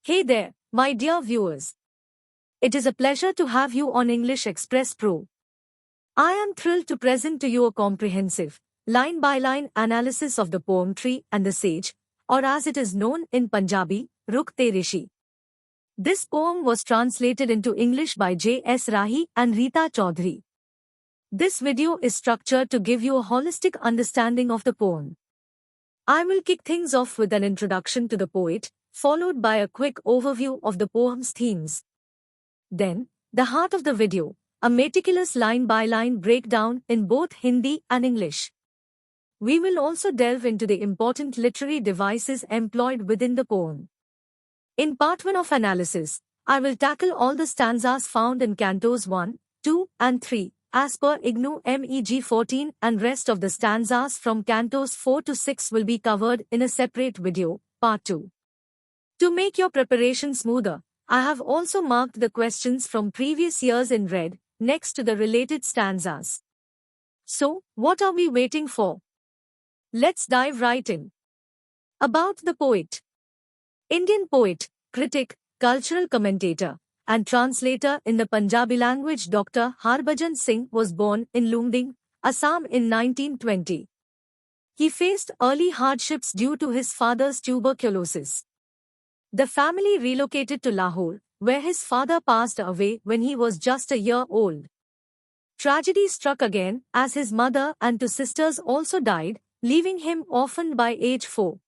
Hey there, my dear viewers. It is a pleasure to have you on English Express Pro. I am thrilled to present to you a comprehensive, line-by-line analysis of the poem Tree and the Sage, or as it is known in Punjabi, Rukh Te Rishi. This poem was translated into English by J.S. Rahi and Rita Chaudhary. This video is structured to give you a holistic understanding of the poem. I will kick things off with an introduction to the poet, followed by a quick overview of the poem's themes. Then, the heart of the video, a meticulous line-by-line breakdown in both Hindi and English. We will also delve into the important literary devices employed within the poem. In part 1 of analysis, I will tackle all the stanzas found in Cantos 1, 2, and 3, as per IGNOU MEG 14, and rest of the stanzas from Cantos 4 to 6 will be covered in a separate video, part 2. To make your preparation smoother, I have also marked the questions from previous years in red, next to the related stanzas. So, what are we waiting for? Let's dive right in. About the poet. Indian poet, critic, cultural commentator, and translator in the Punjabi language Dr. Harbhajan Singh was born in Lumding, Assam in 1920. He faced early hardships due to his father's tuberculosis. The family relocated to Lahore, where his father passed away when he was just a year old. Tragedy struck again, as his mother and two sisters also died, leaving him orphaned by age 4.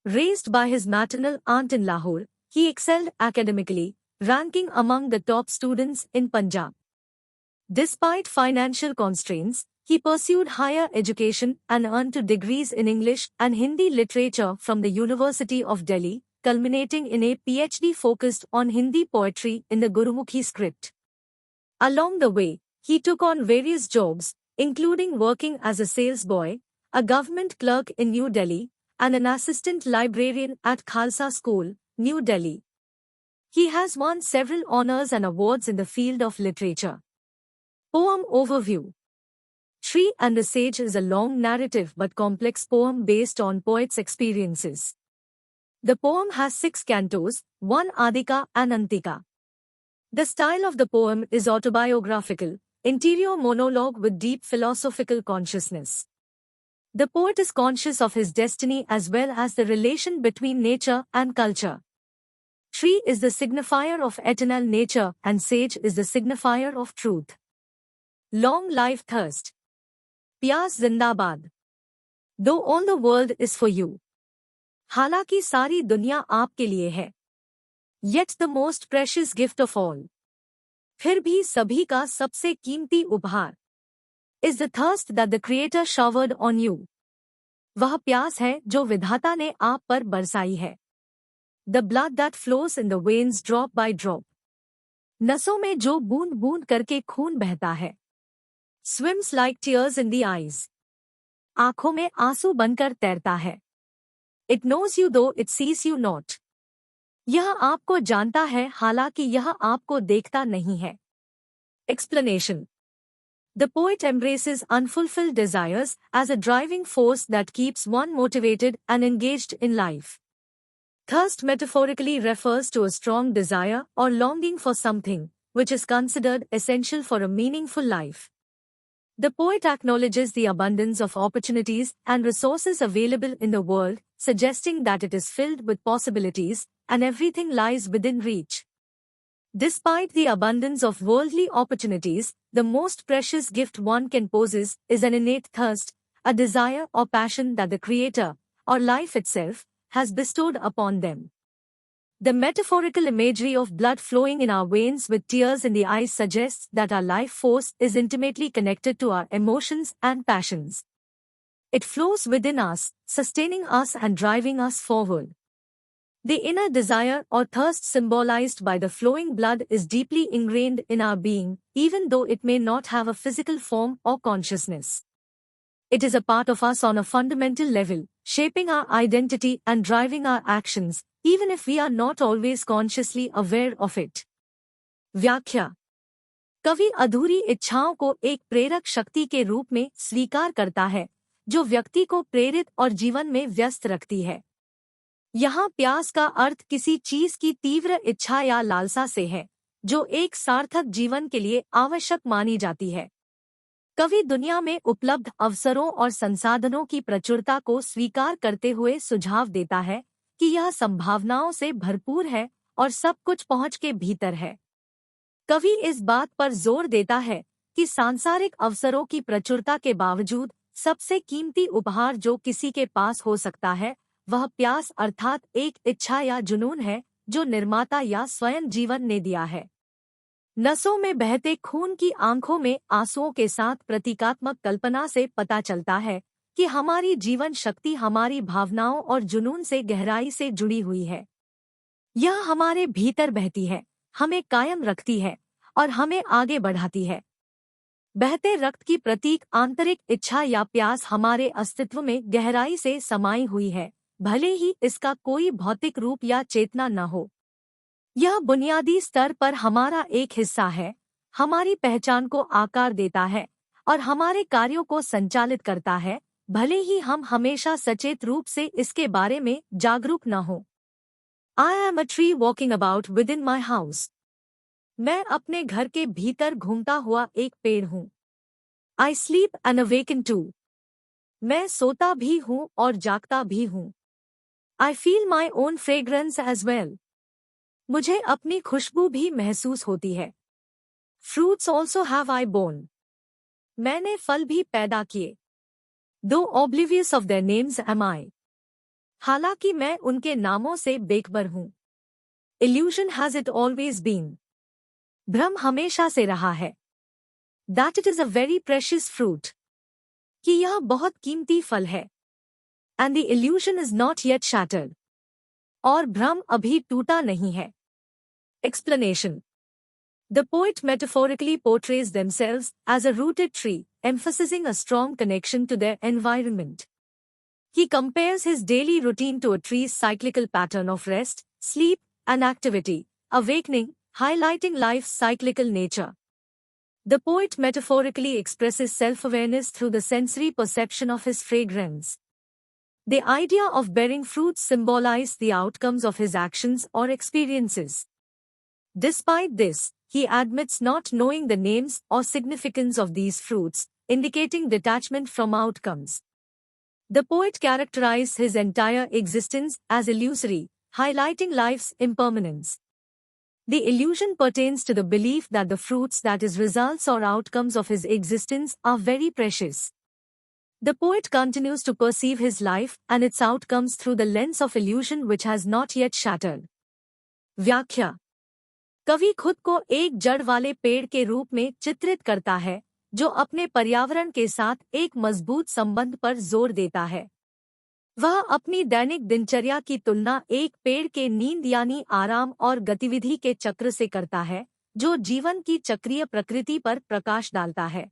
Raised by his maternal aunt in Lahore, he excelled academically, ranking among the top students in Punjab. Despite financial constraints, he pursued higher education and earned 2 degrees in English and Hindi literature from the University of Delhi, culminating in a PhD focused on Hindi poetry in the Gurumukhi script. Along the way, he took on various jobs, including working as a sales boy, a government clerk in New Delhi, and an assistant librarian at Khalsa School, New Delhi. He has won several honors and awards in the field of literature. Poem overview. Tree and the Sage is a long narrative but complex poem based on poet's experiences. The poem has 6 cantos, 1 Adika and Antika. The style of the poem is autobiographical, interior monologue with deep philosophical consciousness. The poet is conscious of his destiny as well as the relation between nature and culture. Tree is the signifier of eternal nature and sage is the signifier of truth. Long life thirst. Pyas Zindabad. Though all the world is for you. हालांकि सारी दुनिया आपके लिए है. Yet the most precious gift of all. फिर भी सभी का सबसे कीमती उपहार. Is the thirst that the Creator showered on you. वह प्यास है जो विधाता ने आप पर बरसाई है. The blood that flows in the veins drop by drop. नसों में जो बूंद बूंद करके खून बहता है. Swims like tears in the eyes. आँखों में आंसू बनकर तैरता है. It knows you though it sees you not. यह आपको जानता है हालांकि यह आपको देखता नहीं है. Explanation. The poet embraces unfulfilled desires as a driving force that keeps one motivated and engaged in life. Thirst metaphorically refers to a strong desire or longing for something, which is considered essential for a meaningful life. The poet acknowledges the abundance of opportunities and resources available in the world, suggesting that it is filled with possibilities, and everything lies within reach. Despite the abundance of worldly opportunities, the most precious gift one can possess is an innate thirst, a desire or passion that the Creator, or life itself, has bestowed upon them. The metaphorical imagery of blood flowing in our veins with tears in the eyes suggests that our life force is intimately connected to our emotions and passions. It flows within us, sustaining us and driving us forward. The inner desire or thirst symbolized by the flowing blood is deeply ingrained in our being, even though it may not have a physical form or consciousness. It is a part of us on a fundamental level, shaping our identity and driving our actions, even if we are not always consciously aware of it. व्याख्या. कवि अधूरी इच्छाओं को एक प्रेरक शक्ति के रूप में स्वीकार करता है, जो व्यक्ति को प्रेरित और जीवन में व्यस्त रखती है. यहाँ प्यास का अर्थ किसी चीज की तीव्र इच्छा या लालसा से है, जो एक सार्थक जीवन के लिए आवश्यक मानी जाती है। कवि दुनिया में उपलब्ध अवसरों और संसाधनों की प्रचुरता को स्वीकार करते हुए सुझाव देता है कि यह संभावनाओं से भरपूर है और सब कुछ पहुंच के भीतर है। कवि इस बात पर जोर देता है कि सांसारिक अवसरों की प्रचुरता के बावजूद सबसे कीमती उपहार जो किसी के पास हो सकता है, वह प्यास अर्थात एक इच्छा या जुनून है जो निर्माता या स्वयं जीवन ने दिया है। नसों में बहते खून की आंखों में आंसुओं के साथ प्रतीकात्मक कल्पना से पता चलता है कि हमारी जीवन शक्ति हमारी भावनाओं और जुनून से गहराई से जुड़ी हुई है। यह हमारे भीतर बहती है, हमें कायम रखती है और हमें आगे बढ़ाती है। बहते रक्त की प्रतीक आंतरिक इच्छा या प्यास हमारे अस्तित्व में गहराई से समाई हुई है, भले ही इसका कोई भौतिक रूप या चेतना न हो। यह बुनियादी स्तर पर हमारा एक हिस्सा है, हमारी पहचान को आकार देता है और हमारे कार्यों को संचालित करता है, भले ही हम हमेशा सचेत रूप से इसके बारे में जागरूक न हो। I am a tree walking about within my house. मैं अपने घर के भीतर घूमता हुआ एक पेड़ हूँ। I sleep and awaken too. मैं सोता भी हूँ और जागता भी हूँ। I feel my own fragrance as well. मुझे अपनी खुशबू भी महसूस होती है। Fruits also have I borne. मैंने फल भी पैदा किए। Though oblivious of their names am I. हालांकि मैं उनके नामों से बेखबर हूँ। Illusion has it always been. भ्रम हमेशा से रहा है। That it is a very precious fruit. कि यह बहुत कीमती फल है। And the illusion is not yet shattered. और भ्रम अभी टूटा नहीं है। Explanation. The poet metaphorically portrays themselves as a rooted tree, emphasizing a strong connection to their environment. He compares his daily routine to a tree's cyclical pattern of rest, sleep, and activity, awakening, highlighting life's cyclical nature. The poet metaphorically expresses self-awareness through the sensory perception of his fragrance. The idea of bearing fruits symbolizes the outcomes of his actions or experiences. Despite this, he admits not knowing the names or significance of these fruits, indicating detachment from outcomes. The poet characterized his entire existence as illusory, highlighting life's impermanence. The illusion pertains to the belief that the fruits, that is, results or outcomes of his existence, are very precious. The poet continues to perceive his life and its outcomes through the lens of illusion which has not yet shattered. व्याख्या. कवि खुद को एक जड़ वाले पेड़ के रूप में चित्रित करता है, जो अपने पर्यावरण के साथ एक मजबूत संबंध पर जोर देता है। वह अपनी दैनिक दिनचर्या की तुलना एक पेड़ के नींद यानी आराम और गतिविधि के चक्र से करता है, जो जीवन की चक्रीय प्रकृति पर प्रकाश डालता है।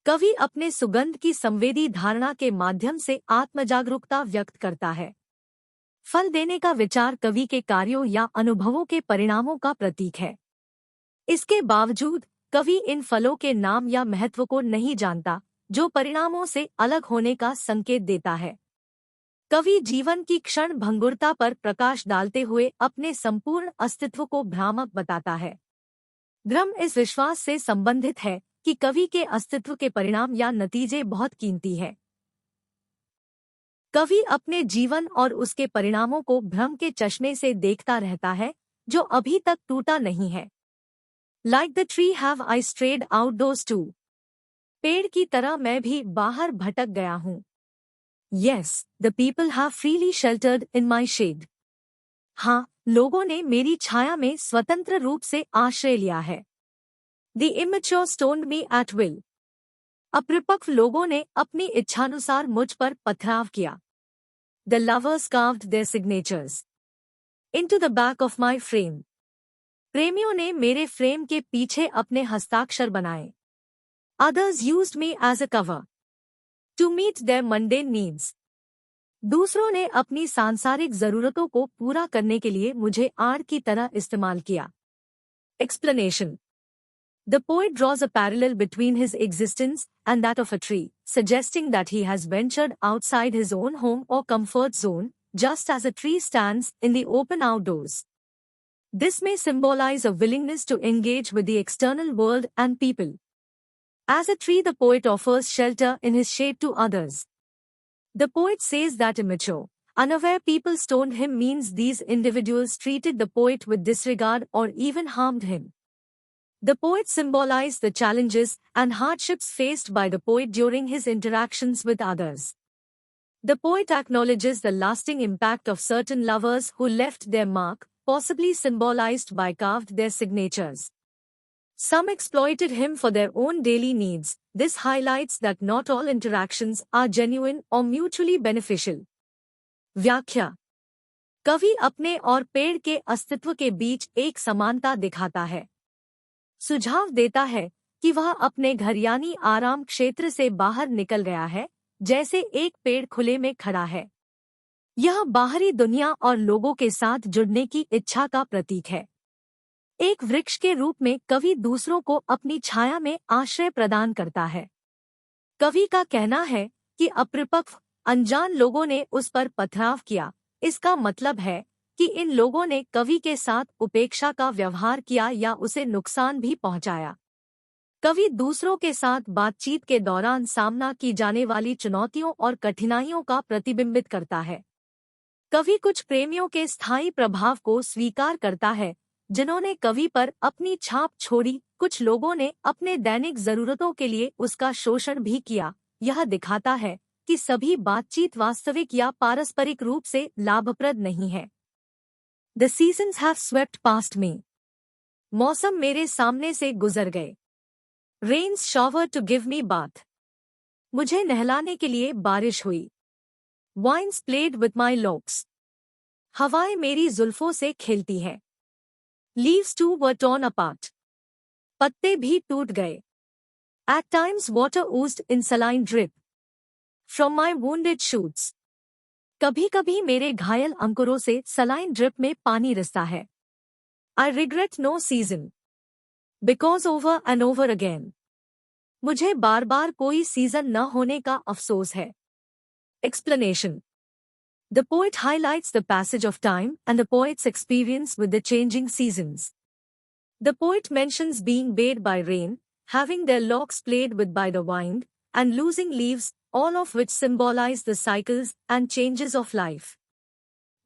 कवि अपने सुगंध की संवेदी धारणा के माध्यम से आत्मजागरूकता व्यक्त करता है। फल देने का विचार कवि के कार्यों या अनुभवों के परिणामों का प्रतीक है। इसके बावजूद कवि इन फलों के नाम या महत्व को नहीं जानता, जो परिणामों से अलग होने का संकेत देता है। कवि जीवन की क्षण भंगुरता पर प्रकाश डालते हुए अपने संपूर्ण अस्तित्व को भ्रामक बताता है। भ्रम इस विश्वास से संबंधित है कि कवि के अस्तित्व के परिणाम या नतीजे बहुत कीमती है। कवि अपने जीवन और उसके परिणामों को भ्रम के चश्मे से देखता रहता है, जो अभी तक टूटा नहीं है। Like the tree have I strayed outdoors too. पेड़ की तरह मैं भी बाहर भटक गया हूँ। Yes, the people have freely sheltered in my shade. हाँ, लोगों ने मेरी छाया में स्वतंत्र रूप से आश्रय लिया है। The immature stoned me at will. अपरिपक्व लोगों ने अपनी इच्छानुसार मुझ पर पथराव किया। The lovers carved their signatures into the back of my frame. प्रेमियों ने मेरे फ्रेम के पीछे अपने हस्ताक्षर बनाए। Others used me as a cover to meet their mundane needs. दूसरों ने अपनी सांसारिक जरूरतों को पूरा करने के लिए मुझे आड़ की तरह इस्तेमाल किया। Explanation. The poet draws a parallel between his existence and that of a tree, suggesting that he has ventured outside his own home or comfort zone, just as a tree stands in the open outdoors. This may symbolize a willingness to engage with the external world and people. As a tree, the poet offers shelter in his shade to others. The poet says that immature, unaware people stoned him means these individuals treated the poet with disregard or even harmed him. The poet symbolized the challenges and hardships faced by the poet during his interactions with others. The poet acknowledges the lasting impact of certain lovers who left their mark, possibly symbolized by carved their signatures. Some exploited him for their own daily needs. This highlights that not all interactions are genuine or mutually beneficial. व्याख्या कवि अपने और पेड़ के अस्तित्व के बीच एक समानता दिखाता है। सुझाव देता है कि वह अपने घर यानी आराम क्षेत्र से बाहर निकल गया है, जैसे एक पेड़ खुले में खड़ा है। यह बाहरी दुनिया और लोगों के साथ जुड़ने की इच्छा का प्रतीक है। एक वृक्ष के रूप में कवि दूसरों को अपनी छाया में आश्रय प्रदान करता है। कवि का कहना है कि अपरिपक्व, अनजान लोगों ने उस पर पथराव किया। इसका मतलब है कि इन लोगों ने कवि के साथ उपेक्षा का व्यवहार किया या उसे नुकसान भी पहुंचाया। कवि दूसरों के साथ बातचीत के दौरान सामना की जाने वाली चुनौतियों और कठिनाइयों का प्रतिबिंबित करता है। कवि कुछ प्रेमियों के स्थायी प्रभाव को स्वीकार करता है, जिन्होंने कवि पर अपनी छाप छोड़ी। कुछ लोगों ने अपने दैनिक जरूरतों के लिए उसका शोषण भी किया। यह दिखाता है कि सभी बातचीत वास्तविक या पारस्परिक रूप से लाभप्रद नहीं है। The seasons have swept past me. मौसम मेरे सामने से गुजर गए। Rains showered to give me bath. मुझे नहलाने के लिए बारिश हुई। Winds played with my locks. हवाएं मेरी जुल्फों से खेलती हैं। Leaves too were torn apart. पत्ते भी टूट गए। At times water oozed in saline drip from my wounded shoots. कभी-कभी मेरे घायल अंकुरों से सलाइन ड्रिप में पानी रिसता है। I regret no season. Because over and over again. मुझे बार-बार कोई सीजन न होने का अफसोस है। Explanation. The poet highlights the passage of time and the poet's experience with the changing seasons. The poet mentions being bathed by rain, having their locks played with by the wind, and losing leaves, all of which symbolize the cycles and changes of life.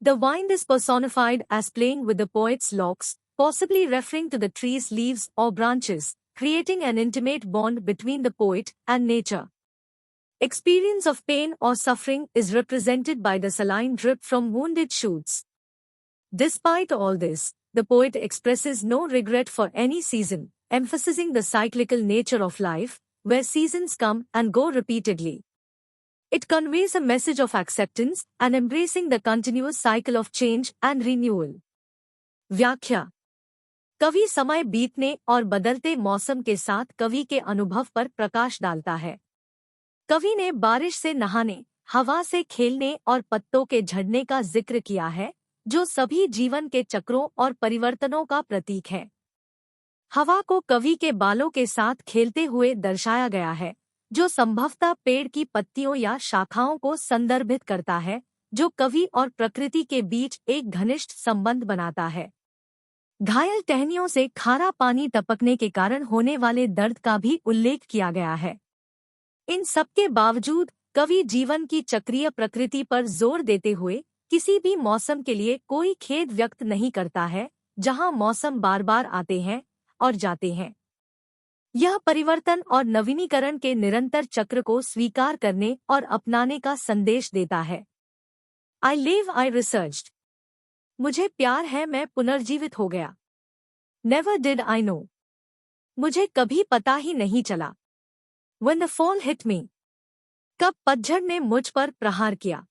The wind is personified as playing with the poet's locks, possibly referring to the tree's leaves or branches, creating an intimate bond between the poet and nature. Experience of pain or suffering is represented by the saline drip from wounded shoots. Despite all this, the poet expresses no regret for any season, emphasizing the cyclical nature of life, where seasons come and go repeatedly. It conveys a message of acceptance and embracing the continuous cycle of change and renewal. व्याख्या कवि समय बीतने और बदलते मौसम के साथ कवि के अनुभव पर प्रकाश डालता है। कवि ने बारिश से नहाने, हवा से खेलने और पत्तों के झड़ने का जिक्र किया है, जो सभी जीवन के चक्रों और परिवर्तनों का प्रतीक है। हवा को कवि के बालों के साथ खेलते हुए दर्शाया गया है, जो संभवतः पेड़ की पत्तियों या शाखाओं को संदर्भित करता है, जो कवि और प्रकृति के बीच एक घनिष्ठ संबंध बनाता है। घायल टहनियों से खारा पानी टपकने के कारण होने वाले दर्द का भी उल्लेख किया गया है। इन सबके बावजूद कवि जीवन की चक्रीय प्रकृति पर जोर देते हुए किसी भी मौसम के लिए कोई खेद व्यक्त नहीं करता है, जहां मौसम बार बार आते हैं और जाते हैं। यह परिवर्तन और नवीनीकरण के निरंतर चक्र को स्वीकार करने और अपनाने का संदेश देता है। I live, I researched. मुझे प्यार है, मैं पुनर्जीवित हो गया। Never did I know. मुझे कभी पता ही नहीं चला। When the fall hit me. कब पतझड़ ने मुझ पर प्रहार किया।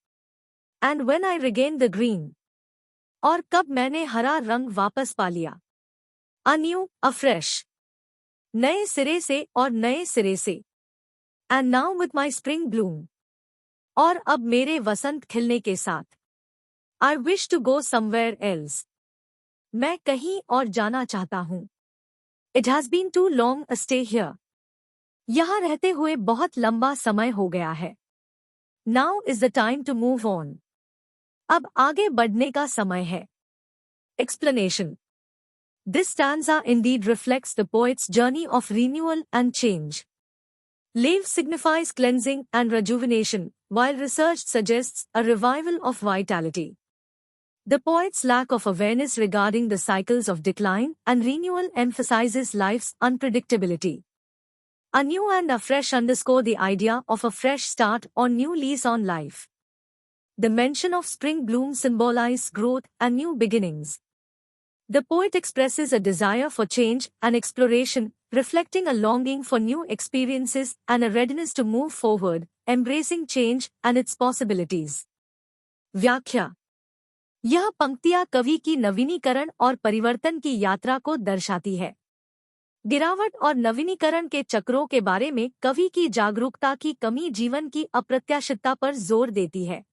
And when I regained the green. और कब मैंने हरा रंग वापस पा लिया। Anew, afresh. नए सिरे से और नए सिरे से। And now with my spring bloom. और अब मेरे वसंत खिलने के साथ। I wish to go somewhere else. मैं कहीं और जाना चाहता हूँ। It has been too long a stay here. यहाँ रहते हुए बहुत लंबा समय हो गया है। Now is the time to move on. अब आगे बढ़ने का समय है। Explanation. This stanza indeed reflects the poet's journey of renewal and change. Lave signifies cleansing and rejuvenation, while research suggests a revival of vitality. The poet's lack of awareness regarding the cycles of decline and renewal emphasizes life's unpredictability. A new and a fresh underscore the idea of a fresh start or new lease on life. The mention of spring bloom symbolizes growth and new beginnings. The poet expresses a desire for change and exploration, reflecting a longing for new experiences and a readiness to move forward, embracing change and its possibilities. व्याख्या। यह पंक्तियां कवि की नवीनीकरण और परिवर्तन की यात्रा को दर्शाती है। गिरावट और नवीनीकरण के चक्रों के बारे में कवि की जागरूकता की कमी जीवन की अप्रत्याशितता पर जोर देती है।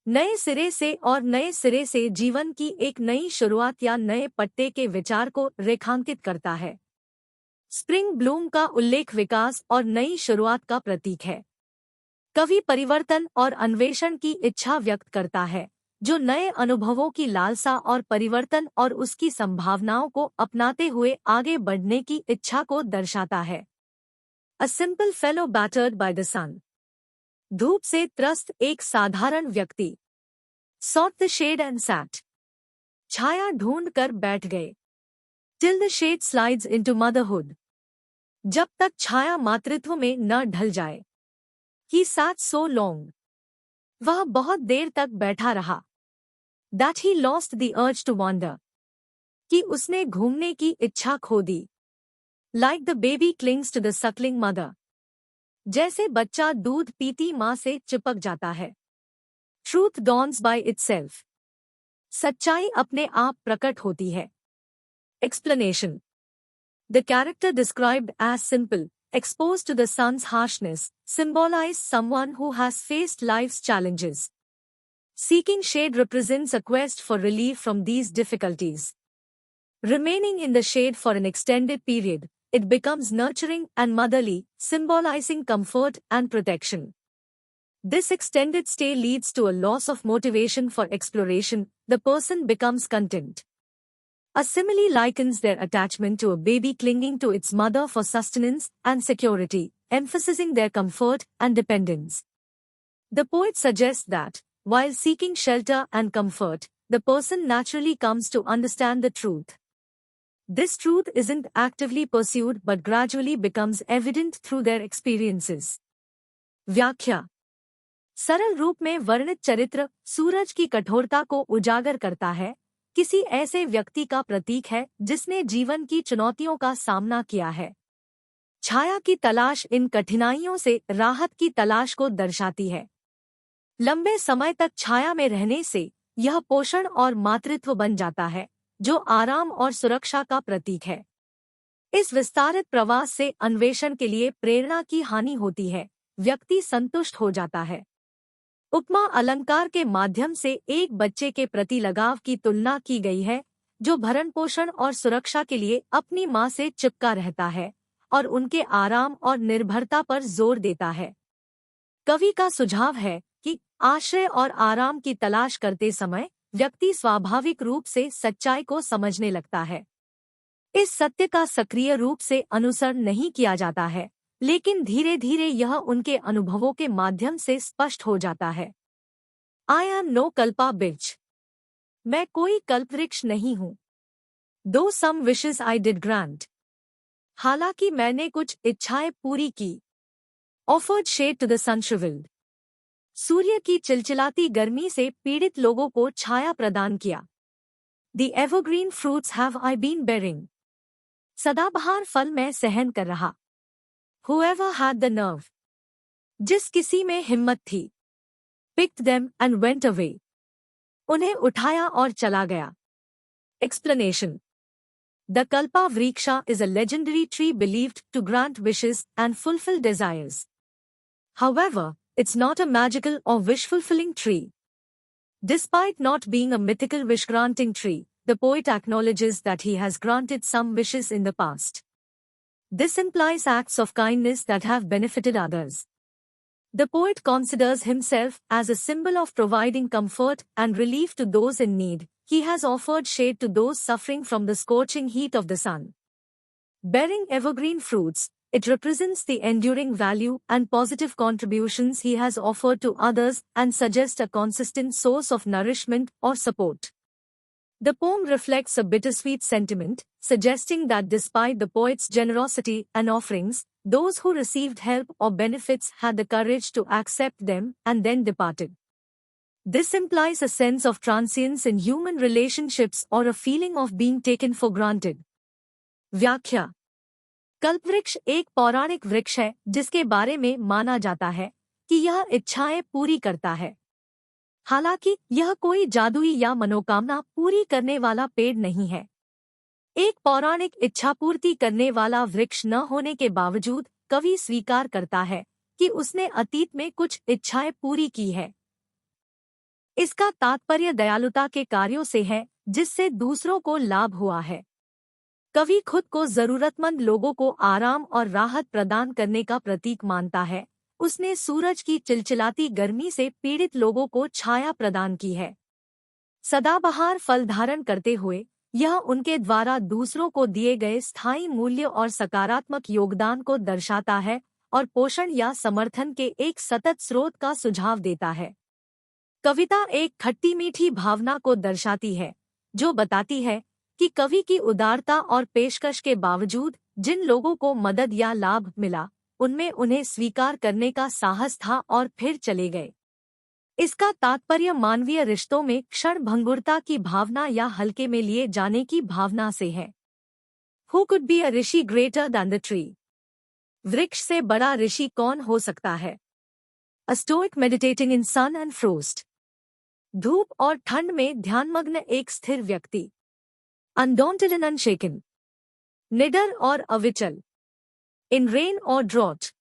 नए सिरे से और नए सिरे से जीवन की एक नई शुरुआत या नए पट्टे के विचार को रेखांकित करता है। स्प्रिंग ब्लूम का उल्लेख विकास और नई शुरुआत का प्रतीक है। कवि परिवर्तन और अन्वेषण की इच्छा व्यक्त करता है, जो नए अनुभवों की लालसा और परिवर्तन और उसकी संभावनाओं को अपनाते हुए आगे बढ़ने की इच्छा को दर्शाता है। A simple fellow battered by the sun. धूप से त्रस्त एक साधारण व्यक्ति। Sought the shade and sat. छाया ढूंढ कर बैठ गए। Till the shade slides into motherhood. जब तक छाया मातृत्व में न ढल जाए। He sat so long. वह बहुत देर तक बैठा रहा। That he lost the urge to wander. कि उसने घूमने की इच्छा खो दी। Like the baby clings to the suckling mother. जैसे बच्चा दूध पीती माँ से चिपक जाता है। Truth dawns by itself. सच्चाई अपने आप प्रकट होती है। Explanation. The character described as simple, exposed to the sun's harshness, symbolize someone who has faced life's challenges. Seeking shade represents a quest for relief from these difficulties. Remaining in the shade for an extended period, it becomes nurturing and motherly, symbolizing comfort and protection. This extended stay leads to a loss of motivation for exploration. The person becomes content. A simile likens their attachment to a baby clinging to its mother for sustenance and security, emphasizing their comfort and dependence. The poet suggests that, while seeking shelter and comfort, the person naturally comes to understand the truth. This truth isn't actively pursued but gradually becomes evident through their experiences. व्याख्या। सरल रूप में वर्णित चरित्र सूरज की कठोरता को उजागर करता है, किसी ऐसे व्यक्ति का प्रतीक है जिसने जीवन की चुनौतियों का सामना किया है। छाया की तलाश इन कठिनाइयों से राहत की तलाश को दर्शाती है। लंबे समय तक छाया में रहने से यह पोषण और मातृत्व बन जाता है, जो आराम और सुरक्षा का प्रतीक है। इस विस्तारित प्रवास से अन्वेषण के लिए प्रेरणा की हानि होती है, व्यक्ति संतुष्ट हो जाता है। उपमा अलंकार के माध्यम से एक बच्चे के प्रति लगाव की तुलना की गई है, जो भरण पोषण और सुरक्षा के लिए अपनी माँ से चिपका रहता है और उनके आराम और निर्भरता पर जोर देता है। कवि का सुझाव है कि आश्रय और आराम की तलाश करते समय व्यक्ति स्वाभाविक रूप से सच्चाई को समझने लगता है। इस सत्य का सक्रिय रूप से अनुसरण नहीं किया जाता है, लेकिन धीरे धीरे यह उनके अनुभवों के माध्यम से स्पष्ट हो जाता है। I am no kalpavriksha. मैं कोई कल्पवृक्ष नहीं हूँ। Though some wishes I did grant. हालांकि मैंने कुछ इच्छाएं पूरी की। Offered shade to the sunshrivelled. सूर्य की चिलचिलाती गर्मी से पीड़ित लोगों को छाया प्रदान किया। The evergreen fruits have I been bearing. सदाबहार फल मैं सहन कर रहा। Whoever had the nerve. जिस किसी में हिम्मत थी। Picked them and went away. उन्हें उठाया और चला गया। Explanation. The Kalpa Vriksha is a legendary tree believed to grant wishes and fulfill desires. However, it's not a magical or wish-fulfilling tree. Despite not being a mythical wish-granting tree, the poet acknowledges that he has granted some wishes in the past. This implies acts of kindness that have benefited others. The poet considers himself as a symbol of providing comfort and relief to those in need. He has offered shade to those suffering from the scorching heat of the sun. Bearing evergreen fruits, it represents the enduring value and positive contributions he has offered to others and suggests a consistent source of nourishment or support. The poem reflects a bittersweet sentiment, suggesting that despite the poet's generosity and offerings, those who received help or benefits had the courage to accept them and then departed. This implies a sense of transience in human relationships or a feeling of being taken for granted. व्याख्या कल्पवृक्ष एक पौराणिक वृक्ष है जिसके बारे में माना जाता है कि यह इच्छाएं पूरी करता है। हालांकि यह कोई जादुई या मनोकामना पूरी करने वाला पेड़ नहीं है। एक पौराणिक इच्छा पूर्ति करने वाला वृक्ष न होने के बावजूद कवि स्वीकार करता है कि उसने अतीत में कुछ इच्छाएं पूरी की है। इसका तात्पर्य दयालुता के कार्यों से है जिससे दूसरों को लाभ हुआ है। कवि खुद को जरूरतमंद लोगों को आराम और राहत प्रदान करने का प्रतीक मानता है। उसने सूरज की चिलचिलाती गर्मी से पीड़ित लोगों को छाया प्रदान की है। सदाबहार फल धारण करते हुए यह उनके द्वारा दूसरों को दिए गए स्थायी मूल्य और सकारात्मक योगदान को दर्शाता है और पोषण या समर्थन के एक सतत स्रोत का सुझाव देता है। कविता एक खट्टी मीठी भावना को दर्शाती है जो बताती है कि कवि की उदारता और पेशकश के बावजूद जिन लोगों को मदद या लाभ मिला उनमें उन्हें स्वीकार करने का साहस था और फिर चले गए। इसका तात्पर्य मानवीय रिश्तों में क्षणभंगुरता की भावना या हल्के में लिए जाने की भावना से है। Who could be a rishi greater than the tree? वृक्ष से बड़ा ऋषि कौन हो सकता है? A stoic meditating in sun and frost. धूप और ठंड में ध्यानमग्न एक स्थिर व्यक्ति। Undaunted and unshaken. निडर और अविचल। In rain or drought.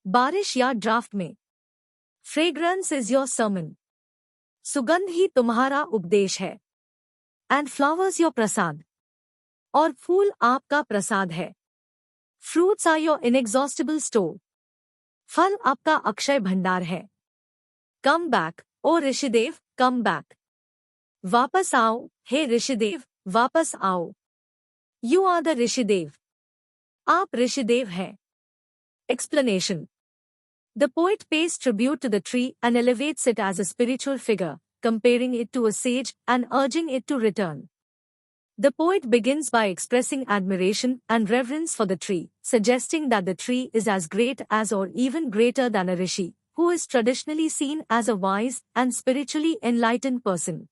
बारिश या ड्राफ्ट में। Fragrance is your sermon. सुगंध ही तुम्हारा उपदेश है। And flowers your प्रसाद. और फूल आपका प्रसाद है। Fruits are your inexhaustible store. फल आपका अक्षय भंडार है। Come back, ओ ऋषिदेव, come back. वापस आओ, हे ऋषिदेव, वापस आओ। You are the Rishidev. आप ऋषिदेव हैं। Explanation. The poet pays tribute to the tree and elevates it as a spiritual figure, comparing it to a sage and urging it to return. The poet begins by expressing admiration and reverence for the tree, suggesting that the tree is as great as or even greater than a rishi, who is traditionally seen as a wise and spiritually enlightened person.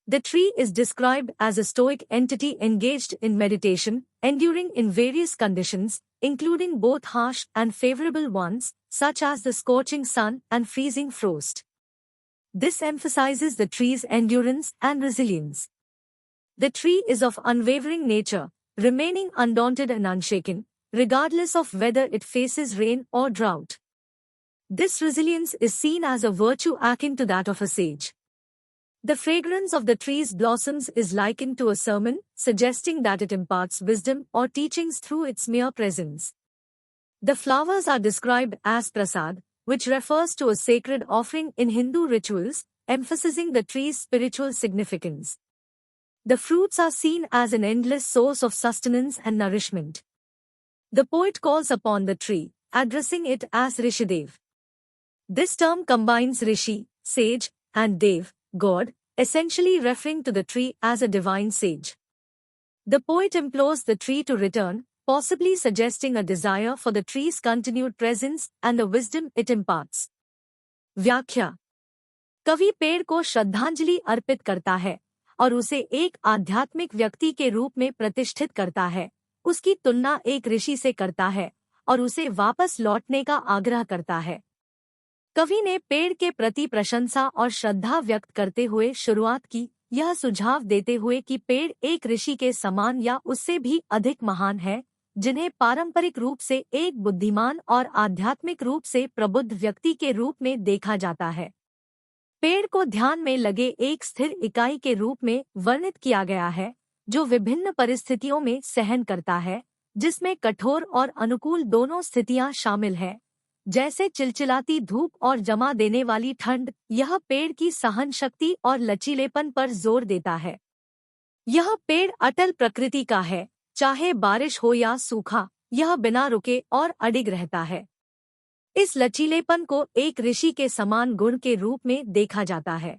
The tree is described as a stoic entity engaged in meditation, enduring in various conditions, including both harsh and favorable ones, such as the scorching sun and freezing frost. This emphasizes the tree's endurance and resilience. The tree is of unwavering nature, remaining undaunted and unshaken, regardless of whether it faces rain or drought. This resilience is seen as a virtue akin to that of a sage. The fragrance of the tree's blossoms is likened to a sermon, suggesting that it imparts wisdom or teachings through its mere presence. The flowers are described as prasad, which refers to a sacred offering in Hindu rituals, emphasizing the tree's spiritual significance. The fruits are seen as an endless source of sustenance and nourishment. The poet calls upon the tree, addressing it as Rishidev. This term combines Rishi, sage, and Dev, God, essentially referring to the tree as a divine sage. The poet implores the tree to return, possibly suggesting a desire for the tree's continued presence and the wisdom it imparts. व्याख्या कवि पेड़ को श्रद्धांजलि अर्पित करता है और उसे एक आध्यात्मिक व्यक्ति के रूप में प्रतिष्ठित करता है। उसकी तुलना एक ऋषि से करता है और उसे वापस लौटने का आग्रह करता है। कवि ने पेड़ के प्रति प्रशंसा और श्रद्धा व्यक्त करते हुए शुरुआत की, यह सुझाव देते हुए कि पेड़ एक ऋषि के समान या उससे भी अधिक महान है, जिन्हें पारंपरिक रूप से एक बुद्धिमान और आध्यात्मिक रूप से प्रबुद्ध व्यक्ति के रूप में देखा जाता है। पेड़ को ध्यान में लगे एक स्थिर इकाई के रूप में वर्णित किया गया है, जो विभिन्न परिस्थितियों में सहन करता है, जिसमें कठोर और अनुकूल दोनों स्थितियां शामिल हैं। जैसे चिलचिलाती धूप और जमा देने वाली ठंड, यह पेड़ की सहन शक्ति और लचीलेपन पर जोर देता है। यह पेड़ अटल प्रकृति का है, चाहे बारिश हो या सूखा, यह बिना रुके और अडिग रहता है। इस लचीलेपन को एक ऋषि के समान गुण के रूप में देखा जाता है।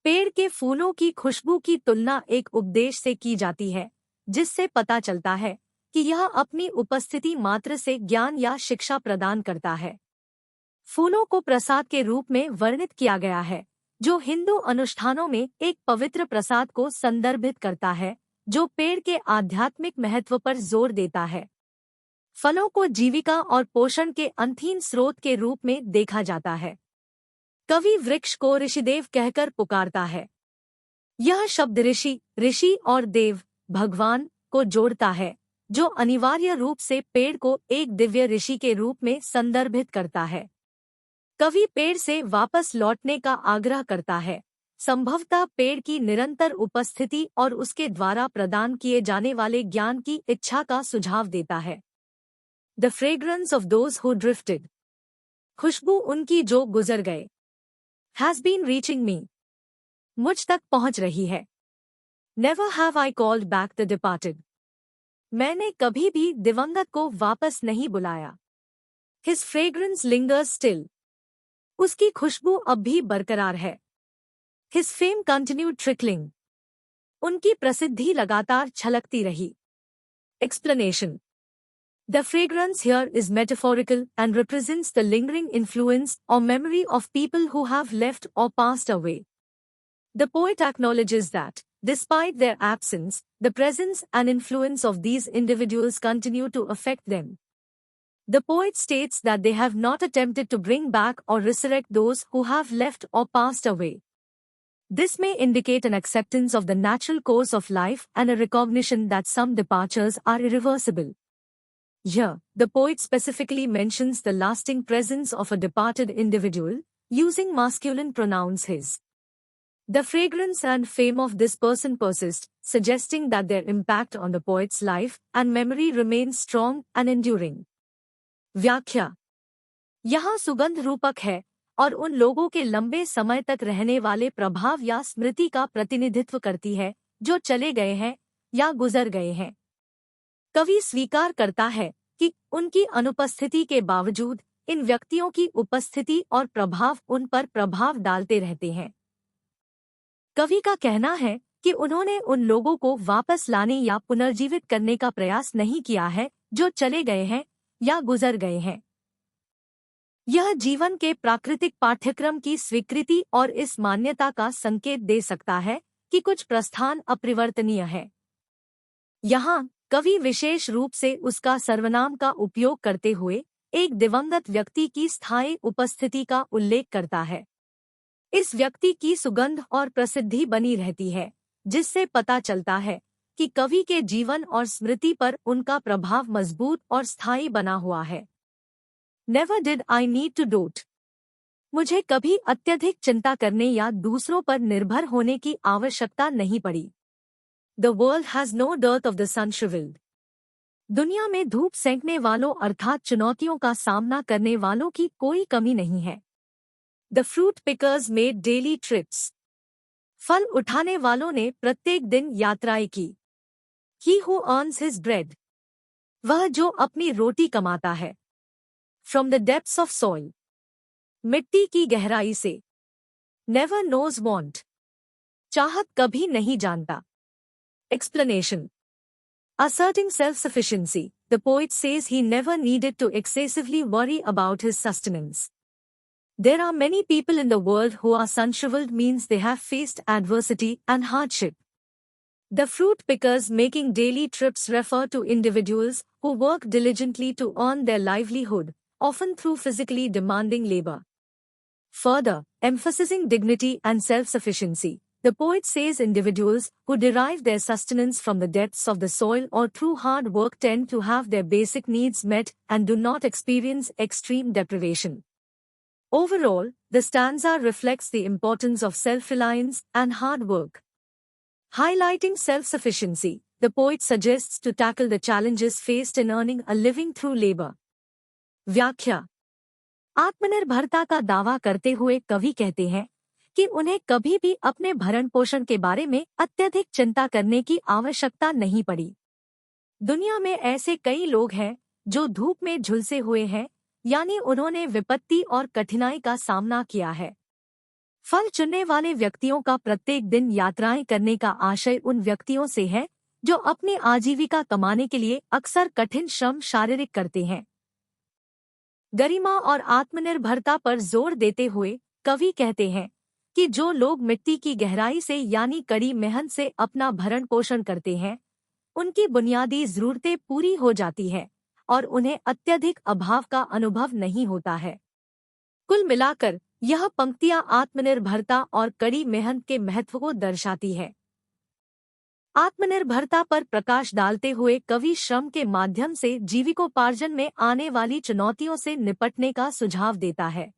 पेड़ के फूलों की खुशबू की तुलना एक उपदेश से की जाती है, जिससे पता चलता है कि यह अपनी उपस्थिति मात्र से ज्ञान या शिक्षा प्रदान करता है। फूलों को प्रसाद के रूप में वर्णित किया गया है, जो हिंदू अनुष्ठानों में एक पवित्र प्रसाद को संदर्भित करता है, जो पेड़ के आध्यात्मिक महत्व पर जोर देता है। फलों को जीविका और पोषण के अनंत स्रोत के रूप में देखा जाता है। कवि वृक्ष को ऋषिदेव कहकर पुकारता है। यह शब्द ऋषि और देव, भगवान को जोड़ता है, जो अनिवार्य रूप से पेड़ को एक दिव्य ऋषि के रूप में संदर्भित करता है। कवि पेड़ से वापस लौटने का आग्रह करता है, संभवतः पेड़ की निरंतर उपस्थिति और उसके द्वारा प्रदान किए जाने वाले ज्ञान की इच्छा का सुझाव देता है। The fragrance of those who drifted, खुशबू उनकी जो गुजर गए, हैज बीन रीचिंग मी, मुझ तक पहुंच रही है। Never have I called back the departed, मैंने कभी भी दिवंगत को वापस नहीं बुलाया। हिज फ्रेग्रेंस लिंगर्स स्टिल, उसकी खुशबू अब भी बरकरार है। हिज फेम कंटिन्यूड ट्रिकलिंग, उनकी प्रसिद्धि लगातार छलकती रही। Explanation: The fragrance here is metaphorical and represents the lingering influence or memory of people who have left or passed away. The poet acknowledges that, despite their absence, the presence and influence of these individuals continue to affect them. The poet states that they have not attempted to bring back or resurrect those who have left or passed away. This may indicate an acceptance of the natural course of life and a recognition that some departures are irreversible. Here, the poet specifically mentions the lasting presence of a departed individual, using masculine pronouns his. The fragrance and fame of this person persist, suggesting that their impact on the poet's life and memory remains strong and enduring. व्याख्या: यहाँ सुगंध रूपक है और उन लोगों के लंबे समय तक रहने वाले प्रभाव या स्मृति का प्रतिनिधित्व करती है, जो चले गए हैं या गुजर गए हैं। कवि स्वीकार करता है कि उनकी अनुपस्थिति के बावजूद इन व्यक्तियों की उपस्थिति और प्रभाव उन पर प्रभाव डालते रहते हैं। कवि का कहना है कि उन्होंने उन लोगों को वापस लाने या पुनर्जीवित करने का प्रयास नहीं किया है, जो चले गए हैं या गुजर गए हैं। यह जीवन के प्राकृतिक पाठ्यक्रम की स्वीकृति और इस मान्यता का संकेत दे सकता है कि कुछ प्रस्थान अपरिवर्तनीय है। यहाँ कवि विशेष रूप से उसका सर्वनाम का उपयोग करते हुए एक दिवंगत व्यक्ति की स्थायी उपस्थिति का उल्लेख करता है। इस व्यक्ति की सुगंध और प्रसिद्धि बनी रहती है, जिससे पता चलता है कि कवि के जीवन और स्मृति पर उनका प्रभाव मजबूत और स्थायी बना हुआ है। Never did I need to dote, मुझे कभी अत्यधिक चिंता करने या दूसरों पर निर्भर होने की आवश्यकता नहीं पड़ी। The world has no dearth of the sun shriveled, दुनिया में धूप सेंकने वालों अर्थात चुनौतियों का सामना करने वालों की कोई कमी नहीं है। The fruit pickers made daily trips, फल उठाने वालों ने प्रत्येक दिन यात्राएं की। He who earns his bread, वह जो अपनी रोटी कमाता है। From the depths of soil, मिट्टी की गहराई से। Never knows want, चाहत कभी नहीं जानता। Explanation: Asserting self-sufficiency, the poet says he never needed to excessively worry about his sustenance. There are many people in the world who are sun-shriveled, means they have faced adversity and hardship. The fruit pickers making daily trips refer to individuals who work diligently to earn their livelihood, often through physically demanding labor. Further, emphasizing dignity and self-sufficiency, the poet says individuals who derive their sustenance from the depths of the soil or through hard work tend to have their basic needs met and do not experience extreme deprivation. Overall, the stanza reflects the importance of self-reliance and hard work. Highlighting self-sufficiency, the poet suggests to tackle the challenges faced in earning a living through labor. व्याख्या: आत्मनिर्भरता का दावा करते हुए कवि कहते हैं कि उन्हें कभी भी अपने भरण पोषण के बारे में अत्यधिक चिंता करने की आवश्यकता नहीं पड़ी। दुनिया में ऐसे कई लोग हैं जो धूप में झुलसे हुए हैं, यानी उन्होंने विपत्ति और कठिनाई का सामना किया है। फल चुनने वाले व्यक्तियों का प्रत्येक दिन यात्राएं करने का आशय उन व्यक्तियों से है जो अपनी आजीविका कमाने के लिए अक्सर कठिन श्रम शारीरिक करते हैं। गरिमा और आत्मनिर्भरता पर जोर देते हुए कवि कहते हैं कि जो लोग मिट्टी की गहराई से यानी कड़ी मेहनत से अपना भरण पोषण करते हैं, उनकी बुनियादी जरूरतें पूरी हो जाती है और उन्हें अत्यधिक अभाव का अनुभव नहीं होता है। कुल मिलाकर यह पंक्तियां आत्मनिर्भरता और कड़ी मेहनत के महत्व को दर्शाती है। आत्मनिर्भरता पर प्रकाश डालते हुए कवि श्रम के माध्यम से जीविकोपार्जन में आने वाली चुनौतियों से निपटने का सुझाव देता है।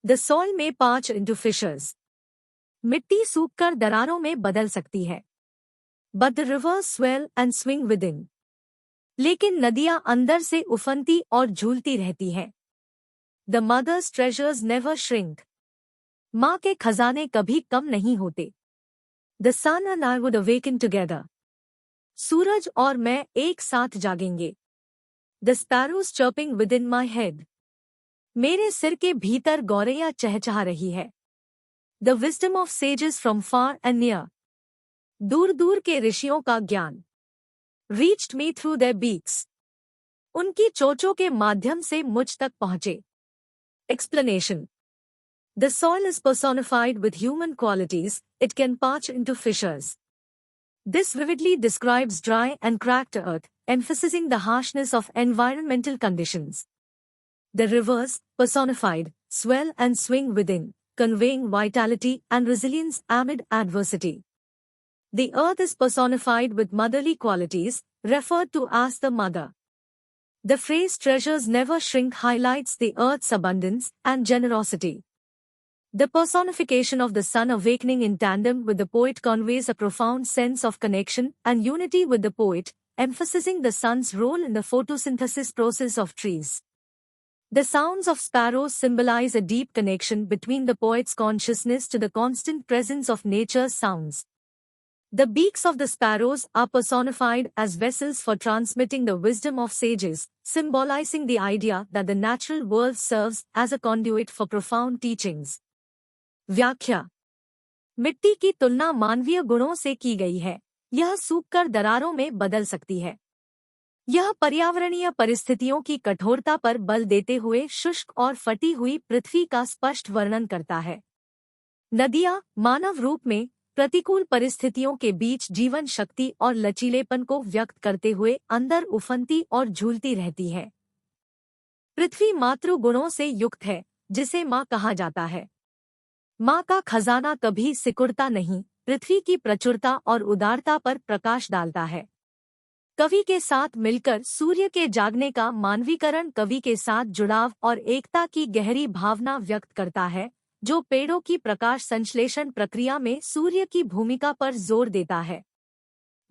द सॉइल में 5 इंटू फिशर्स। मिट्टी सूखकर दरारों में बदल सकती है। But the rivers swell and swing within. लेकिन नदियां अंदर से उफनती और झूलती रहती हैं। The mother's treasures never shrink. माँ के खजाने कभी कम नहीं होते। The sun and I would awaken together. सूरज और मैं एक साथ जागेंगे। The sparrows chirping within my head. मेरे सिर के भीतर गौरैया चहचहा रही है। The wisdom of sages from far and near. दूर दूर के ऋषियों का ज्ञान reached me through their beaks. उनकी चोंचों के माध्यम से मुझ तक पहुंचे। Explanation. The soil is personified with human qualities. It can parch into fissures. This vividly describes dry and cracked earth, emphasizing the harshness of environmental conditions. The rivers, personified, swell and swing within, conveying vitality and resilience amid adversity. The earth is personified with motherly qualities, referred to as the mother. The phrase treasures never shrink highlights the earth's abundance and generosity. The personification of the sun awakening in tandem with the poet conveys a profound sense of connection and unity with the poet, emphasizing the sun's role in the photosynthesis process of trees. The sounds of sparrows symbolize a deep connection between the poet's consciousness to the constant presence of nature's sounds. The beaks of the sparrows are personified as vessels for transmitting the wisdom of sages, symbolizing the idea that the natural world serves as a conduit for profound teachings. व्याख्या। मिट्टी की तुलना मानवीय गुणों से की गई है। यह सूखकर दरारों में बदल सकती है। यह पर्यावरणीय परिस्थितियों की कठोरता पर बल देते हुए शुष्क और फटी हुई पृथ्वी का स्पष्ट वर्णन करता है। नदियां मानव रूप में प्रतिकूल परिस्थितियों के बीच जीवन शक्ति और लचीलेपन को व्यक्त करते हुए अंदर उफनती और झूलती रहती है। पृथ्वी मातृ गुणों से युक्त है, जिसे माँ कहा जाता है। माँ का खजाना कभी सिकुड़ता नहीं, पृथ्वी की प्रचुरता और उदारता पर प्रकाश डालता है। कवि के साथ मिलकर सूर्य के जागने का मानवीकरण कवि के साथ जुड़ाव और एकता की गहरी भावना व्यक्त करता है, जो पेड़ों की प्रकाश संश्लेषण प्रक्रिया में सूर्य की भूमिका पर जोर देता है।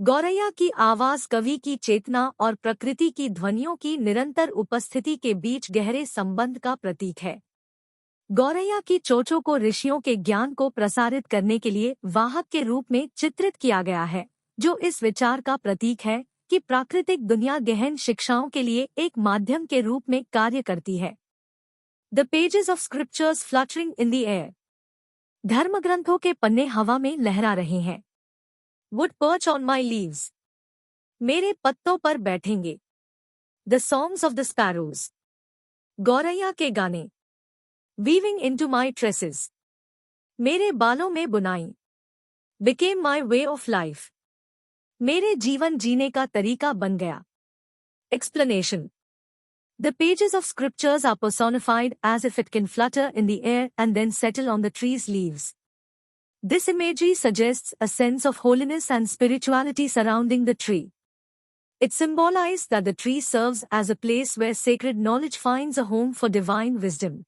गौरैया की आवाज कवि की चेतना और प्रकृति की ध्वनियों की निरंतर उपस्थिति के बीच गहरे संबंध का प्रतीक है। गौरैया की चोंचों को ऋषियों के ज्ञान को प्रसारित करने के लिए वाहक के रूप में चित्रित किया गया है, जो इस विचार का प्रतीक है कि प्राकृतिक दुनिया गहन शिक्षाओं के लिए एक माध्यम के रूप में कार्य करती है। The pages of scriptures fluttering in the air. धर्मग्रंथों के पन्ने हवा में लहरा रहे हैं। Would perch on my leaves. मेरे पत्तों पर बैठेंगे। The songs of the sparrows. गौरैया के गाने। Weaving into my tresses. मेरे बालों में बुनाई। Became my way of life. मेरे जीवन जीने का तरीका बन गया। Explanation. The pages of scriptures are personified as if it can flutter in the air and then settle on the tree's leaves. This imagery suggests a sense of holiness and spirituality surrounding the tree. It symbolizes that the tree serves as a place where sacred knowledge finds a home for divine wisdom.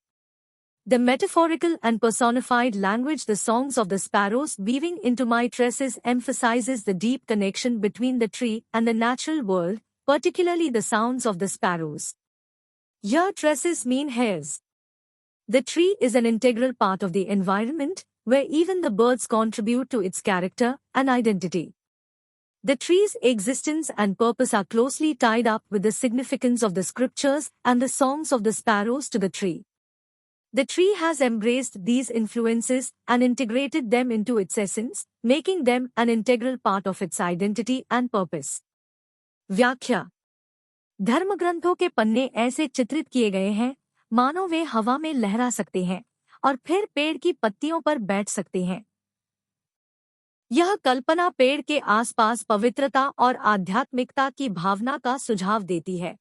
The metaphorical and personified language, the songs of the sparrows weaving into my tresses, emphasizes the deep connection between the tree and the natural world, particularly the sounds of the sparrows. Here tresses mean hairs. The tree is an integral part of the environment, where even the birds contribute to its character and identity. The tree's existence and purpose are closely tied up with the significance of the scriptures and the songs of the sparrows to the tree. The tree has embraced these influences and integrated them into its essence, making them an integral part of its identity and purpose. व्याख्या। धर्मग्रंथों के पन्ने ऐसे चित्रित किए गए हैं मानो वे हवा में लहरा सकते हैं और फिर पेड़ की पत्तियों पर बैठ सकते हैं। यह कल्पना पेड़ के आसपास पवित्रता और आध्यात्मिकता की भावना का सुझाव देती है।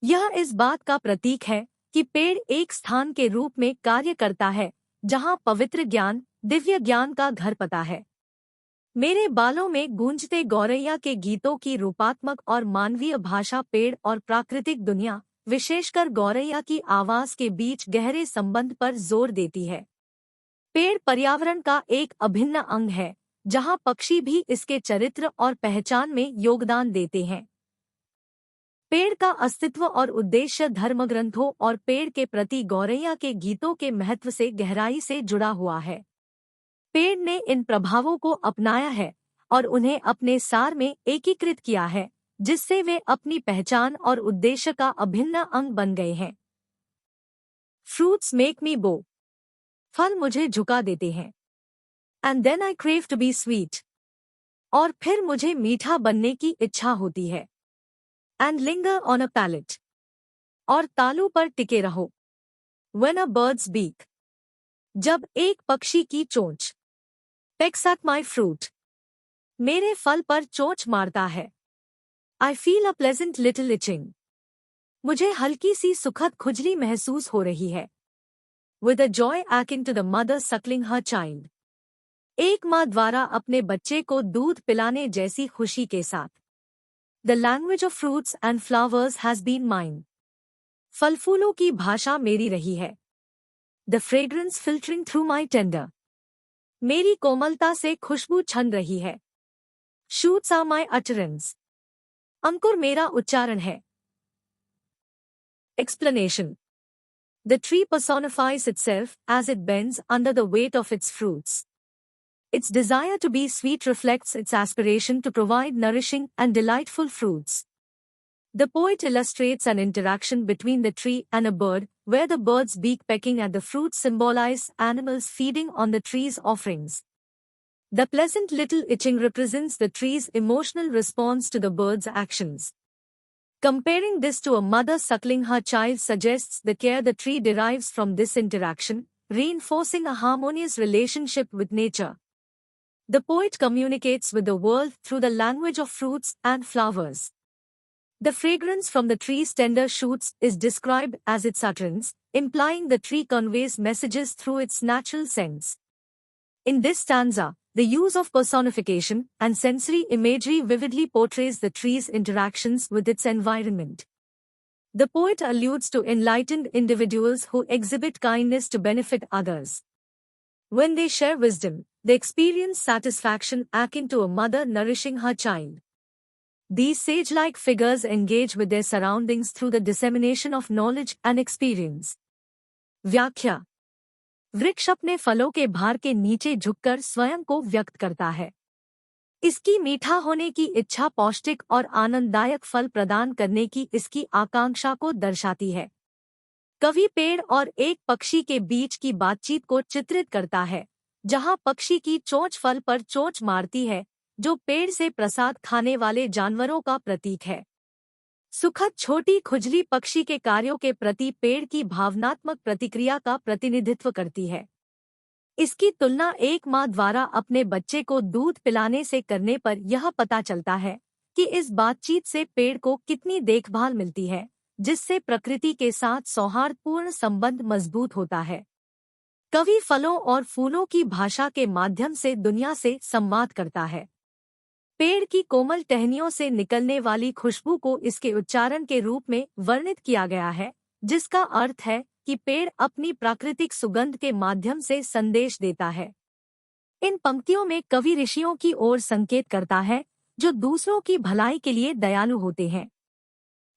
यह इस बात का प्रतीक है कि पेड़ एक स्थान के रूप में कार्य करता है जहां पवित्र ज्ञान, दिव्य ज्ञान का घर पता है। मेरे बालों में गूंजते गौरैया के गीतों की रूपात्मक और मानवीय भाषा पेड़ और प्राकृतिक दुनिया, विशेषकर गौरैया की आवाज के बीच गहरे संबंध पर जोर देती है। पेड़ पर्यावरण का एक अभिन्न अंग है, जहां पक्षी भी इसके चरित्र और पहचान में योगदान देते हैं। पेड़ का अस्तित्व और उद्देश्य धर्मग्रंथों और पेड़ के प्रति गौरैया के गीतों के महत्व से गहराई से जुड़ा हुआ है। पेड़ ने इन प्रभावों को अपनाया है और उन्हें अपने सार में एकीकृत किया है, जिससे वे अपनी पहचान और उद्देश्य का अभिन्न अंग बन गए हैं। फ्रूट्स मेक मी बो। फल मुझे झुका देते हैं। And then I crave to be sweet. और फिर मुझे मीठा बनने की इच्छा होती है। And linger on a palate. और तालू पर टिके रहो। When a bird's beak. जब एक पक्षी की चोंच पेक्स एट माई फ्रूट। मेरे फल पर चोंच मारता है। I feel a pleasant little itching. मुझे हल्की सी सुखद खुजली महसूस हो रही है। With a joy akin to the mother suckling her child। एक माँ द्वारा अपने बच्चे को दूध पिलाने जैसी खुशी के साथ। The language of fruits and flowers has been mine। फल फूलों की भाषा मेरी रही है। The fragrance filtering through my tender। मेरी कोमलता से खुशबू छन रही है। Shoots are my utterance। अंकुर मेरा उच्चारण है। Explanation। The tree personifies itself as it bends under the weight of its fruits। Its desire to be sweet reflects its aspiration to provide nourishing and delightful fruits। The poet illustrates an interaction between the tree and a bird, where the bird's beak pecking at the fruit symbolizes animals feeding on the tree's offerings. The pleasant little itching represents the tree's emotional response to the bird's actions. Comparing this to a mother suckling her child suggests the care the tree derives from this interaction, reinforcing a harmonious relationship with nature. The poet communicates with the world through the language of fruits and flowers. The fragrance from the tree's tender shoots is described as its utterance, implying the tree conveys messages through its natural sense. In this stanza, the use of personification and sensory imagery vividly portrays the tree's interactions with its environment. The poet alludes to enlightened individuals who exhibit kindness to benefit others. When they share wisdom, they experience satisfaction akin to a mother nourishing her child. These sage-like figures engage with their surroundings through the dissemination of knowledge and experience. व्याख्या। वृक्ष अपने फलों के भार के नीचे झुककर स्वयं को व्यक्त करता है। इसकी मीठा होने की इच्छा पौष्टिक और आनंददायक फल प्रदान करने की इसकी आकांक्षा को दर्शाती है। कवि पेड़ और एक पक्षी के बीच की बातचीत को चित्रित करता है, जहां पक्षी की चोंच फल पर चोंच मारती है, जो पेड़ से प्रसाद खाने वाले जानवरों का प्रतीक है। सुखद छोटी खुजली पक्षी के कार्यों के प्रति पेड़ की भावनात्मक प्रतिक्रिया का प्रतिनिधित्व करती है। इसकी तुलना एक माँ द्वारा अपने बच्चे को दूध पिलाने से करने पर यह पता चलता है कि इस बातचीत से पेड़ को कितनी देखभाल मिलती है, जिससे प्रकृति के साथ सौहार्दपूर्ण संबंध मजबूत होता है। कवि फलों और फूलों की भाषा के माध्यम से दुनिया से संवाद करता है। पेड़ की कोमल टहनियों से निकलने वाली खुशबू को इसके उच्चारण के रूप में वर्णित किया गया है, जिसका अर्थ है कि पेड़ अपनी प्राकृतिक सुगंध के माध्यम से संदेश देता है। इन पंक्तियों में कवि ऋषियों की ओर संकेत करता है, जो दूसरों की भलाई के लिए दयालु होते हैं।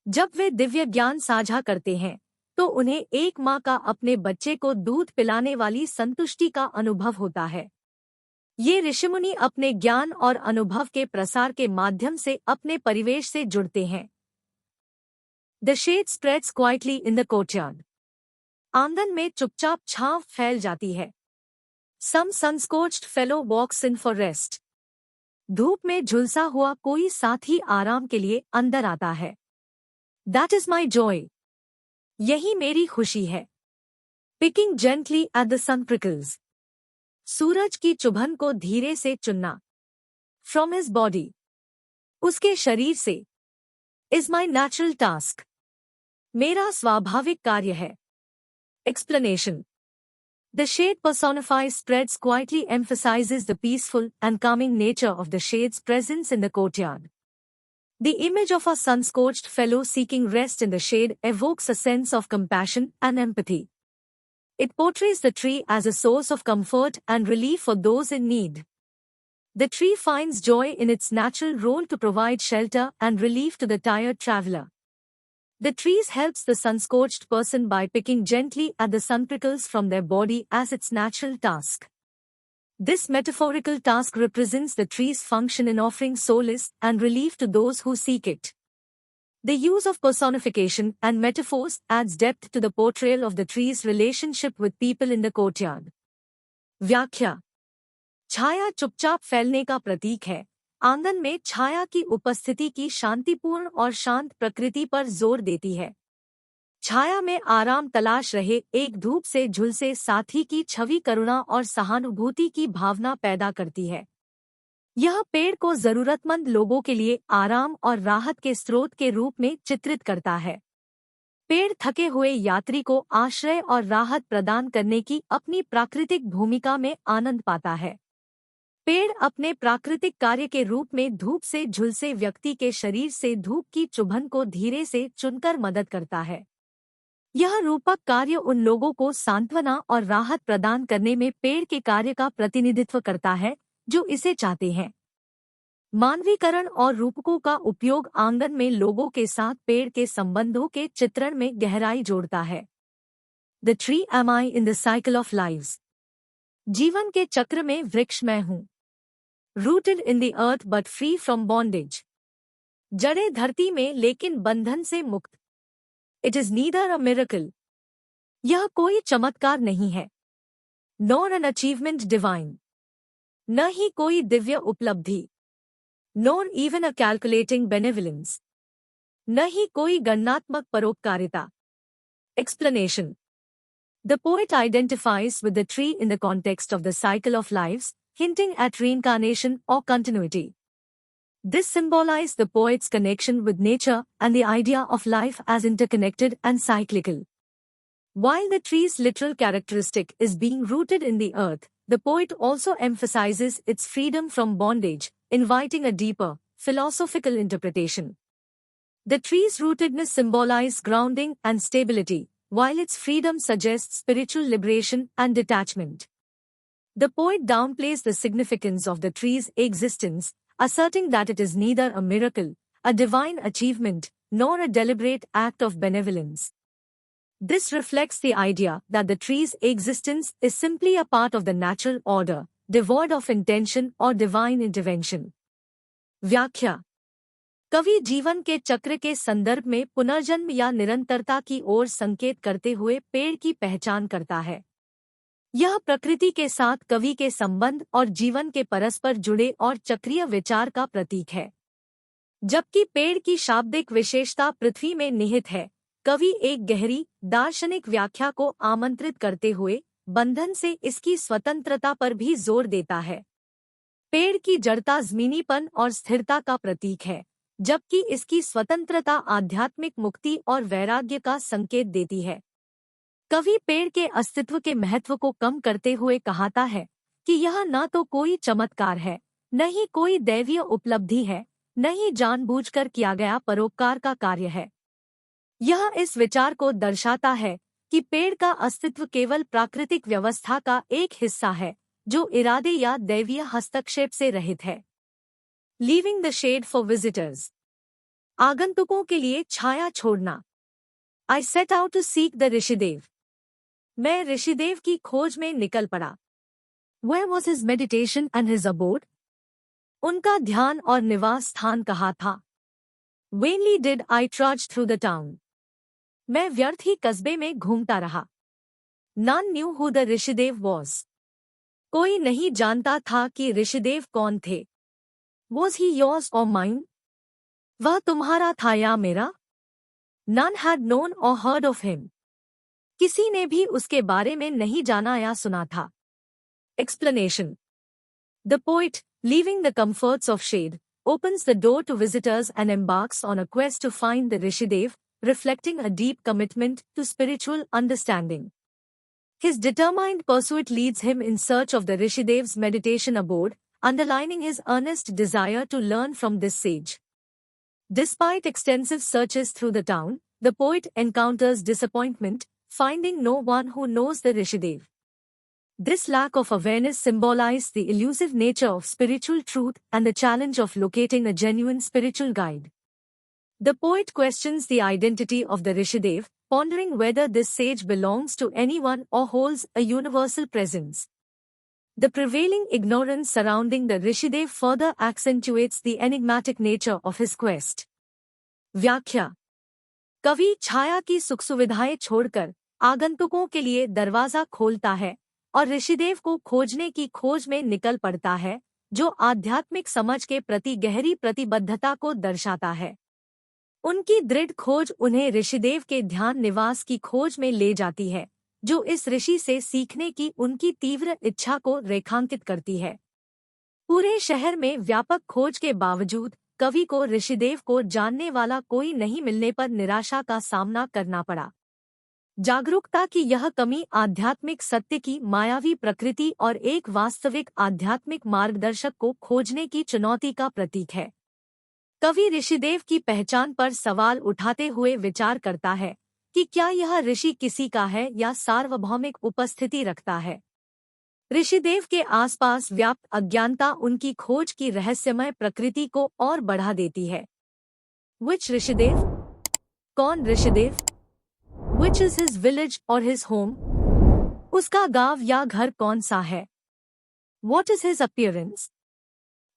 जब वे दिव्य ज्ञान साझा करते हैं, तो उन्हें एक माँ का अपने बच्चे को दूध पिलाने वाली संतुष्टि का अनुभव होता है। ये ऋषिमुनि अपने ज्ञान और अनुभव के प्रसार के माध्यम से अपने परिवेश से जुड़ते हैं। The shade spreads quietly in the courtyard. आंगन में चुपचाप छांव फैल जाती है। Some sunscorched fellow walks in for rest. धूप में झुलसा हुआ कोई साथी आराम के लिए अंदर आता है। That is my Joy. यही मेरी खुशी है। पिकिंग जेंटली एट द सन प्रिकल्स। सूरज की चुभन को धीरे से चुनना। From his body. उसके शरीर से। Is my natural task. मेरा स्वाभाविक कार्य है। Explanation. The shade personifies spreads quietly emphasizes the peaceful and calming nature of the shade's presence in the courtyard. The image of a sun-scorched fellow seeking rest in the shade evokes a sense of compassion and empathy. It portrays the tree as a source of comfort and relief for those in need. The tree finds joy in its natural role to provide shelter and relief to the tired traveler. The trees helps the sun-scorched person by picking gently at the sun prickles from their body as its natural task. This metaphorical task represents the tree's function in offering solace and relief to those who seek it. The use of personification and metaphors adds depth to the portrayal of the tree's relationship with people in the courtyard. व्याख्या। छाया चुपचाप फैलने का प्रतीक है। आंगन में छाया की उपस्थिति की शांतिपूर्ण और शांत प्रकृति पर जोर देती है। छाया में आराम तलाश रहे एक धूप से झुलसे साथी की छवि करुणा और सहानुभूति की भावना पैदा करती है। यह पेड़ को जरूरतमंद लोगों के लिए आराम और राहत के स्रोत के रूप में चित्रित करता है। पेड़ थके हुए यात्री को आश्रय और राहत प्रदान करने की अपनी प्राकृतिक भूमिका में आनंद पाता है। पेड़ अपने प्राकृतिक कार्य के रूप में धूप से झुलसे व्यक्ति के शरीर से धूप की चुभन को धीरे से चुनकर मदद करता है। यह रूपक कार्य उन लोगों को सांत्वना और राहत प्रदान करने में पेड़ के कार्य का प्रतिनिधित्व करता है जो इसे चाहते हैं। मानवीकरण और रूपकों का उपयोग आंगन में लोगों के साथ पेड़ के संबंधों के चित्रण में गहराई जोड़ता है। The tree am I in the cycle of lives. जीवन के चक्र में वृक्ष मैं हूँ। Rooted in the earth but free from bondage. जड़े धरती में लेकिन बंधन से मुक्त। It is neither a miracle. यह कोई चमत्कार नहीं है। Nor an achievement divine. न ही कोई दिव्य उपलब्धि। Nor even a calculating benevolence. न ही कोई गणनात्मक परोपकारिता। Explanation. The poet identifies with the tree in the context of the cycle of lives, hinting at reincarnation or continuity. This symbolizes the poet's connection with nature and the idea of life as interconnected and cyclical. While the tree's literal characteristic is being rooted in the earth, the poet also emphasizes its freedom from bondage, inviting a deeper, philosophical interpretation. The tree's rootedness symbolizes grounding and stability, while its freedom suggests spiritual liberation and detachment. The poet downplays the significance of the tree's existence, asserting that it is neither a miracle, a divine achievement, nor a deliberate act of benevolence. This reflects the idea that the tree's existence is simply a part of the natural order, devoid of intention or divine intervention. व्याख्या। कवि जीवन के चक्र के संदर्भ में पुनर्जन्म या निरंतरता की ओर संकेत करते हुए पेड़ की पहचान करता है। यह प्रकृति के साथ कवि के संबंध और जीवन के परस्पर जुड़े और चक्रीय विचार का प्रतीक है। जबकि पेड़ की शाब्दिक विशेषता पृथ्वी में निहित है, कवि एक गहरी दार्शनिक व्याख्या को आमंत्रित करते हुए बंधन से इसकी स्वतंत्रता पर भी जोर देता है। पेड़ की जड़ता ज़मीनीपन और स्थिरता का प्रतीक है, जबकि इसकी स्वतंत्रता आध्यात्मिक मुक्ति और वैराग्य का संकेत देती है। कवि पेड़ के अस्तित्व के महत्व को कम करते हुए कहता है कि यह न तो कोई चमत्कार है, न ही कोई दैवीय उपलब्धि है, न ही जानबूझकर किया गया परोपकार का कार्य है। यह इस विचार को दर्शाता है कि पेड़ का अस्तित्व केवल प्राकृतिक व्यवस्था का एक हिस्सा है, जो इरादे या दैवीय हस्तक्षेप से रहित है। Leaving the shade for visitors. आगंतुकों के लिए छाया छोड़ना। I set out to seek the Rishidev. मैं ऋषिदेव की खोज में निकल पड़ा. Where was his meditation and his abode? उनका ध्यान और निवास स्थान कहाँ था? Vainly did I trudge through the town. मैं व्यर्थ ही कस्बे में घूमता रहा. None knew who the Rishidev was. कोई नहीं जानता था कि ऋषिदेव कौन थे. Was he yours or mine? वह तुम्हारा था या मेरा? None had known or heard of him. किसी ने भी उसके बारे में नहीं जाना या सुना था. Explanation. The poet, leaving the comforts of shade, opens the door to visitors and embarks on a quest to find the Rishidev, reflecting a deep commitment to spiritual understanding. His determined pursuit leads him in search of the ऋषिदेव's meditation abode, underlining his earnest desire to learn from this sage. Despite extensive searches through the town, the poet encounters disappointment, finding no one who knows the Rishidev. This lack of awareness symbolizes the elusive nature of spiritual truth and the challenge of locating a genuine spiritual guide. The poet questions the identity of the Rishidev, pondering whether this sage belongs to anyone or holds a universal presence. The prevailing ignorance surrounding the Rishidev further accentuates the enigmatic nature of his quest. व्याख्या. कवि छाया की सुख सुविधाएं छोड़कर आगंतुकों के लिए दरवाजा खोलता है और ऋषिदेव को खोजने की खोज में निकल पड़ता है, जो आध्यात्मिक समझ के प्रति गहरी प्रतिबद्धता को दर्शाता है. उनकी दृढ़ खोज उन्हें ऋषिदेव के ध्यान निवास की खोज में ले जाती है, जो इस ऋषि से सीखने की उनकी तीव्र इच्छा को रेखांकित करती है. पूरे शहर में व्यापक खोज के बावजूद कवि को ऋषिदेव को जानने वाला कोई नहीं मिलने पर निराशा का सामना करना पड़ा. जागरूकता की यह कमी आध्यात्मिक सत्य की मायावी प्रकृति और एक वास्तविक आध्यात्मिक मार्गदर्शक को खोजने की चुनौती का प्रतीक है. कवि ऋषिदेव की पहचान पर सवाल उठाते हुए विचार करता है कि क्या यह ऋषि किसी का है या सार्वभौमिक उपस्थिति रखता है. ऋषिदेव के आसपास व्याप्त अज्ञानता उनकी खोज की रहस्यमय प्रकृति को और बढ़ा देती है. Which ऋषिदेव? कौन Rishidev? Which is his village or his home? उसका गांव या घर कौन सा है? What is his appearance?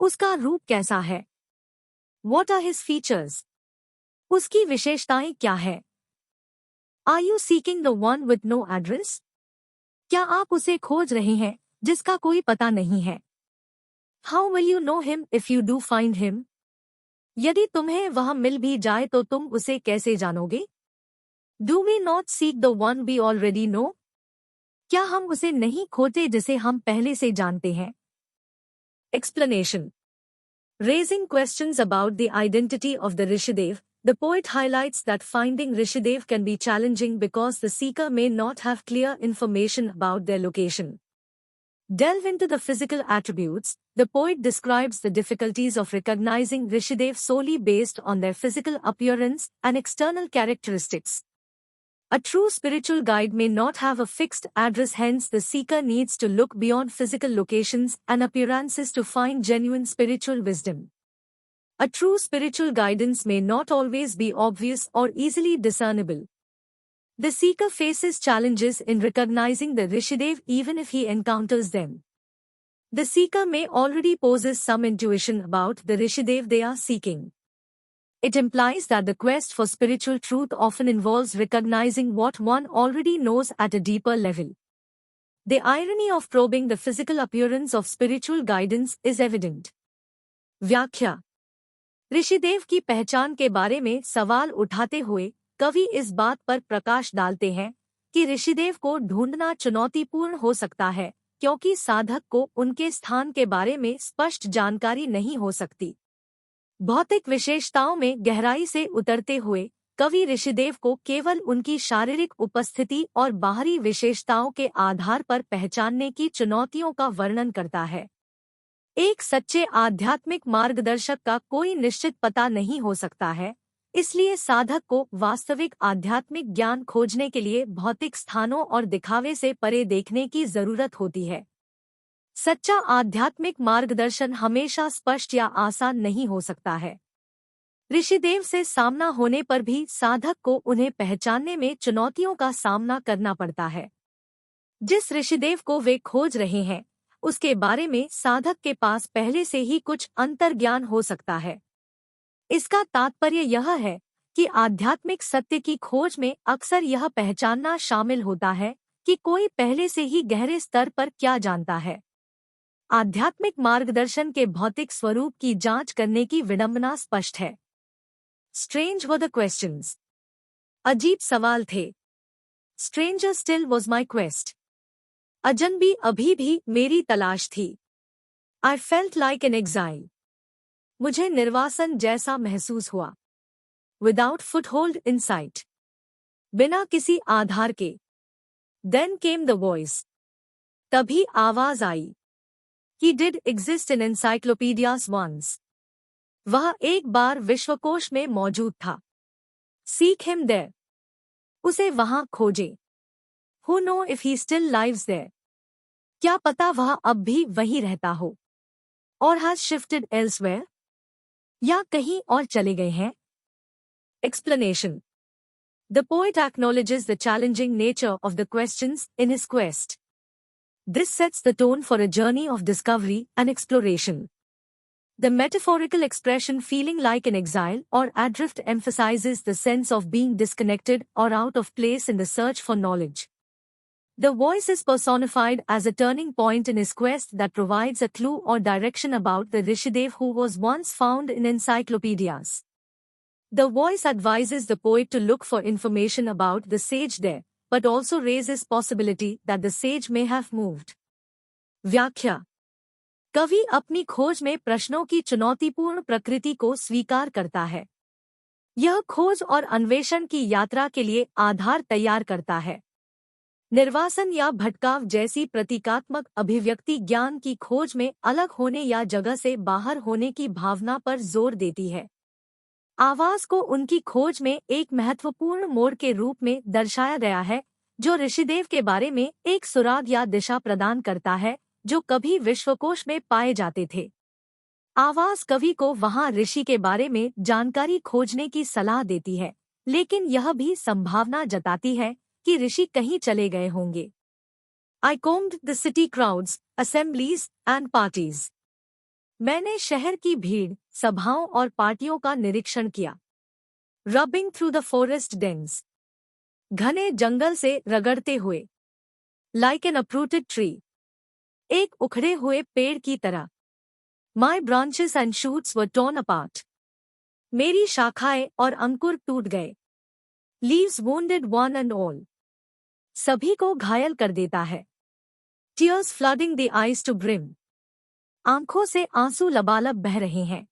उसका रूप कैसा है? What are his features? उसकी विशेषताएं क्या है? Are you seeking the one with no address? क्या आप उसे खोज रहे हैं जिसका कोई पता नहीं है? How will you know him if you do find him? यदि तुम्हें वह मिल भी जाए तो तुम उसे कैसे जानोगे? Do we not seek the one we already know? क्या हम उसे नहीं खोजते जिसे हम पहले से जानते हैं? Explanation. Raising questions about the identity of the Rishidev, the poet highlights that finding Rishidev can be challenging because the seeker may not have clear information about their location. Delve into the physical attributes. The poet describes the difficulties of recognizing Rishidev solely based on their physical appearance and external characteristics. A true spiritual guide may not have a fixed address, hence the seeker needs to look beyond physical locations and appearances to find genuine spiritual wisdom. A true spiritual guidance may not always be obvious or easily discernible. The seeker faces challenges in recognizing the Rishidev even if he encounters them. The seeker may already possess some intuition about the ऋषिदेv they are seeking. It implies that the quest for spiritual truth often involves recognizing what one already knows at a deeper level. The irony of probing the physical appearance of spiritual guidance is evident. व्याख्या. ऋषिदेव की पहचान के बारे में सवाल उठाते हुए कवि इस बात पर प्रकाश डालते हैं कि ऋषिदेव को ढूंढना चुनौतीपूर्ण हो सकता है, क्योंकि साधक को उनके स्थान के बारे में स्पष्ट जानकारी नहीं हो सकती. भौतिक विशेषताओं में गहराई से उतरते हुए कवि ऋषिदेव को केवल उनकी शारीरिक उपस्थिति और बाहरी विशेषताओं के आधार पर पहचानने की चुनौतियों का वर्णन करता है. एक सच्चे आध्यात्मिक मार्गदर्शक का कोई निश्चित पता नहीं हो सकता है, इसलिए साधक को वास्तविक आध्यात्मिक ज्ञान खोजने के लिए भौतिक स्थानों और दिखावे से परे देखने की जरूरत होती है. सच्चा आध्यात्मिक मार्गदर्शन हमेशा स्पष्ट या आसान नहीं हो सकता है. ऋषिदेव से सामना होने पर भी साधक को उन्हें पहचानने में चुनौतियों का सामना करना पड़ता है। जिस ऋषिदेव को वे खोज रहे हैं, उसके बारे में साधक के पास पहले से ही कुछ अंतर्ज्ञान हो सकता है। इसका तात्पर्य यह है कि आध्यात्मिक सत्य की खोज में अक्सर यह पहचानना शामिल होता है कि कोई पहले से ही गहरे स्तर पर क्या जानता है। आध्यात्मिक मार्गदर्शन के भौतिक स्वरूप की जांच करने की विडंबना स्पष्ट है। Strange were the questions. अजीब सवाल थे। Stranger still was my quest. अजनबी अभी भी मेरी तलाश थी। I felt like an exile. मुझे निर्वासन जैसा महसूस हुआ। Without foothold in sight. बिना किसी आधार के। Then came the voice. तभी आवाज आई। He did exist in encyclopedias once. वह एक बार विश्वकोश में मौजूद था। Seek him there. उसे वहां खोजे। Who know if he still lives there? क्या पता वह अब भी वहीं रहता हो। Or has shifted elsewhere? या कहीं और चले गए हैं। Explanation. The poet acknowledges the challenging nature of the questions in his quest. This sets the tone for a journey of discovery and exploration. The metaphorical expression feeling like an exile or adrift emphasizes the sense of being disconnected or out of place in the search for knowledge. The voice is personified as a turning point in his quest that provides a clue or direction about the Rishidev who was once found in encyclopedias. The voice advises the poet to look for information about the sage there, but also raises possibility that the sage may have moved. व्याख्या। कवि अपनी खोज में प्रश्नों की चुनौतीपूर्ण प्रकृति को स्वीकार करता है। यह खोज और अन्वेषण की यात्रा के लिए आधार तैयार करता है। निर्वासन या भटकाव जैसी प्रतीकात्मक अभिव्यक्ति ज्ञान की खोज में अलग होने या जगह से बाहर होने की भावना पर जोर देती है। आवाज को उनकी खोज में एक महत्वपूर्ण मोड़ के रूप में दर्शाया गया है, जो ऋषिदेव के बारे में एक सुराग या दिशा प्रदान करता है जो कभी विश्वकोश में पाए जाते थे। आवाज कवि को वहां ऋषि के बारे में जानकारी खोजने की सलाह देती है, लेकिन यह भी संभावना जताती है कि ऋषि कहीं चले गए होंगे। I combed the city crowds, assemblies and parties. मैंने शहर की भीड़, सभाओं और पार्टियों का निरीक्षण किया। Rubbing through the forest dens. घने जंगल से रगड़ते हुए। Like an uprooted tree. एक उखड़े हुए पेड़ की तरह। My branches and shoots were torn apart. मेरी शाखाएं और अंकुर टूट गए। Leaves wounded one and all. सभी को घायल कर देता है। Tears flooding the eyes to brim. आंखों से आंसू लबालब बह रहे हैं।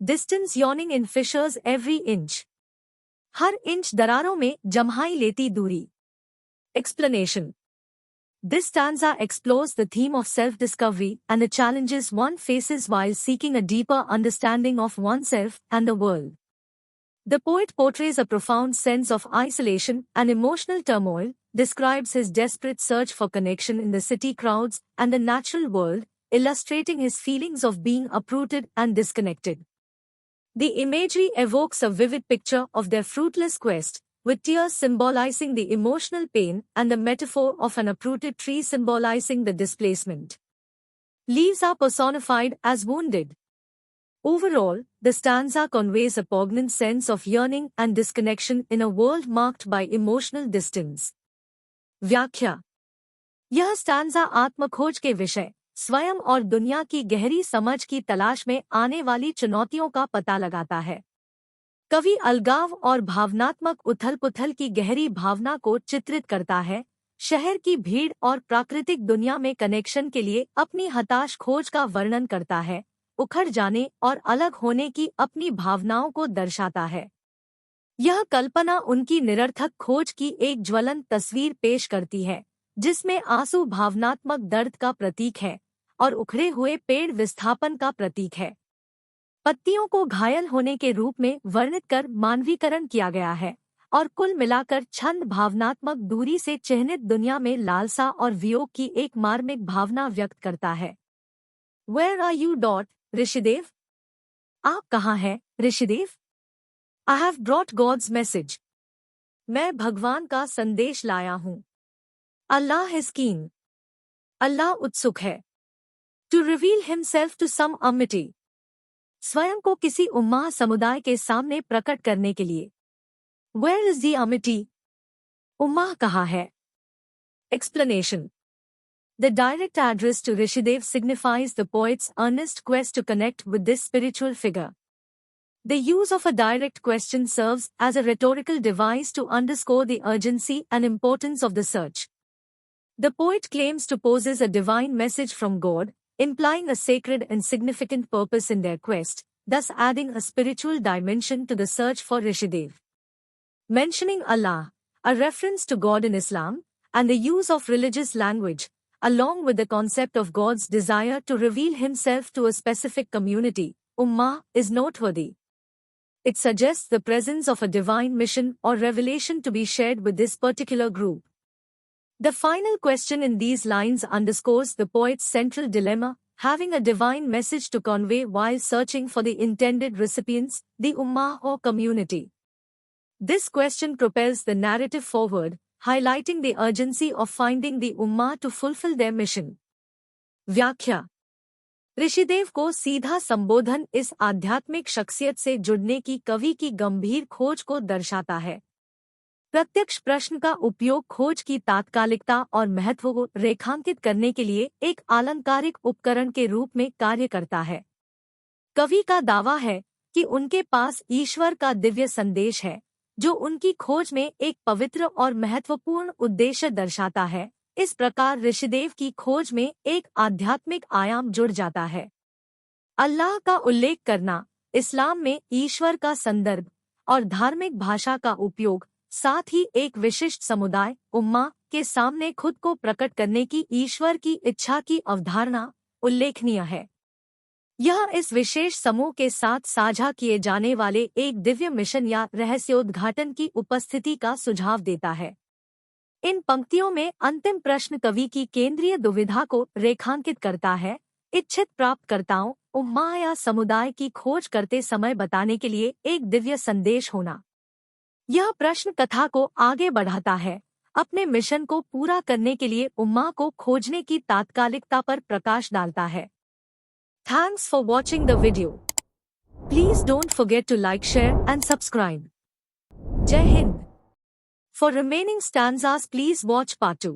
Distance yawning in fissures every inch. Her inch दरारों में जम्हाई लेती दूरी। Explanation. This stanza explores the theme of self-discovery and the challenges one faces while seeking a deeper understanding of oneself and the world. The poet portrays a profound sense of isolation and emotional turmoil, describes his desperate search for connection in the city crowds and the natural world, illustrating his feelings of being uprooted and disconnected. The imagery evokes a vivid picture of their fruitless quest, with tears symbolizing the emotional pain and the metaphor of an uprooted tree symbolizing the displacement. Leaves are personified as wounded. Overall, the stanza conveys a poignant sense of yearning and disconnection in a world marked by emotional distance. व्याख्या। यह stanza आत्मखोज के विषय, स्वयं और दुनिया की गहरी समझ की तलाश में आने वाली चुनौतियों का पता लगाता है। कवि अलगाव और भावनात्मक उथल-पुथल की गहरी भावना को चित्रित करता है, शहर की भीड़ और प्राकृतिक दुनिया में कनेक्शन के लिए अपनी हताश खोज का वर्णन करता है, उखड़ जाने और अलग होने की अपनी भावनाओं को दर्शाता है। यह कल्पना उनकी निरर्थक खोज की एक ज्वलंत तस्वीर पेश करती है, जिसमें आंसू भावनात्मक दर्द का प्रतीक है और उखड़े हुए पेड़ विस्थापन का प्रतीक है। पत्तियों को घायल होने के रूप में वर्णित कर मानवीकरण किया गया है और कुल मिलाकर छंद भावनात्मक दूरी से चिह्नित दुनिया में लालसा और वियोग की एक मार्मिक भावना व्यक्त करता है। Where are you? ऋषिदेव? आप कहाँ हैं, Rishidev? I have brought God's message. मैं भगवान का संदेश लाया हूँ। अल्लाह इज कीन। अल्लाह उत्सुक है। To reveal himself to some amity. स्वयं को किसी उम्मा समुदाय के सामने प्रकट करने के लिए। Where is the amity? उम्मा कहाँ है? Explanation. The direct address to Rishidev signifies the poet's earnest quest to connect with this spiritual figure. The use of a direct question serves as a rhetorical device to underscore the urgency and importance of the search. The poet claims to possess a divine message from God, implying a sacred and significant purpose in their quest, thus adding a spiritual dimension to the search for Rishidev. Mentioning Allah, a reference to God in Islam, and the use of religious language, along with the concept of God's desire to reveal himself to a specific community, Ummah, is noteworthy. It suggests the presence of a divine mission or revelation to be shared with this particular group. The final question in these lines underscores the poet's central dilemma, having a divine message to convey while searching for the intended recipients, the Ummah or community. This question propels the narrative forward, highlighting the urgency of finding the Ummah to fulfill their mission. व्याख्या। ऋषिदेव को सीधा संबोधन इस आध्यात्मिक शख्सियत से जुड़ने की कवि की गंभीर खोज को दर्शाता है। प्रत्यक्ष प्रश्न का उपयोग खोज की तात्कालिकता और महत्व को रेखांकित करने के लिए एक आलंकारिक उपकरण के रूप में कार्य करता है। कवि का दावा है कि उनके पास ईश्वर का दिव्य संदेश है, जो उनकी खोज में एक पवित्र और महत्वपूर्ण उद्देश्य दर्शाता है। इस प्रकार ऋषिदेव की खोज में एक आध्यात्मिक आयाम जुड़ जाता है। अल्लाह का उल्लेख करना, इस्लाम में ईश्वर का संदर्भ और धार्मिक भाषा का उपयोग, साथ ही एक विशिष्ट समुदाय, उम्मा, के सामने खुद को प्रकट करने की ईश्वर की इच्छा की अवधारणा उल्लेखनीय है। यह इस विशेष समूह के साथ साझा किए जाने वाले एक दिव्य मिशन या रहस्योद्घाटन की उपस्थिति का सुझाव देता है। इन पंक्तियों में अंतिम प्रश्न कवि की केंद्रीय दुविधा को रेखांकित करता है, इच्छित प्राप्तकर्ताओं, उम्मा या समुदाय की खोज करते समय बताने के लिए एक दिव्य संदेश होना। यह प्रश्न कथा को आगे बढ़ाता है, अपने मिशन को पूरा करने के लिए उम्मा को खोजने की तात्कालिकता पर प्रकाश डालता है। Thanks for watching the video. Please don't forget to like, share and subscribe. Jai Hind. For remaining stanzas please watch part 2.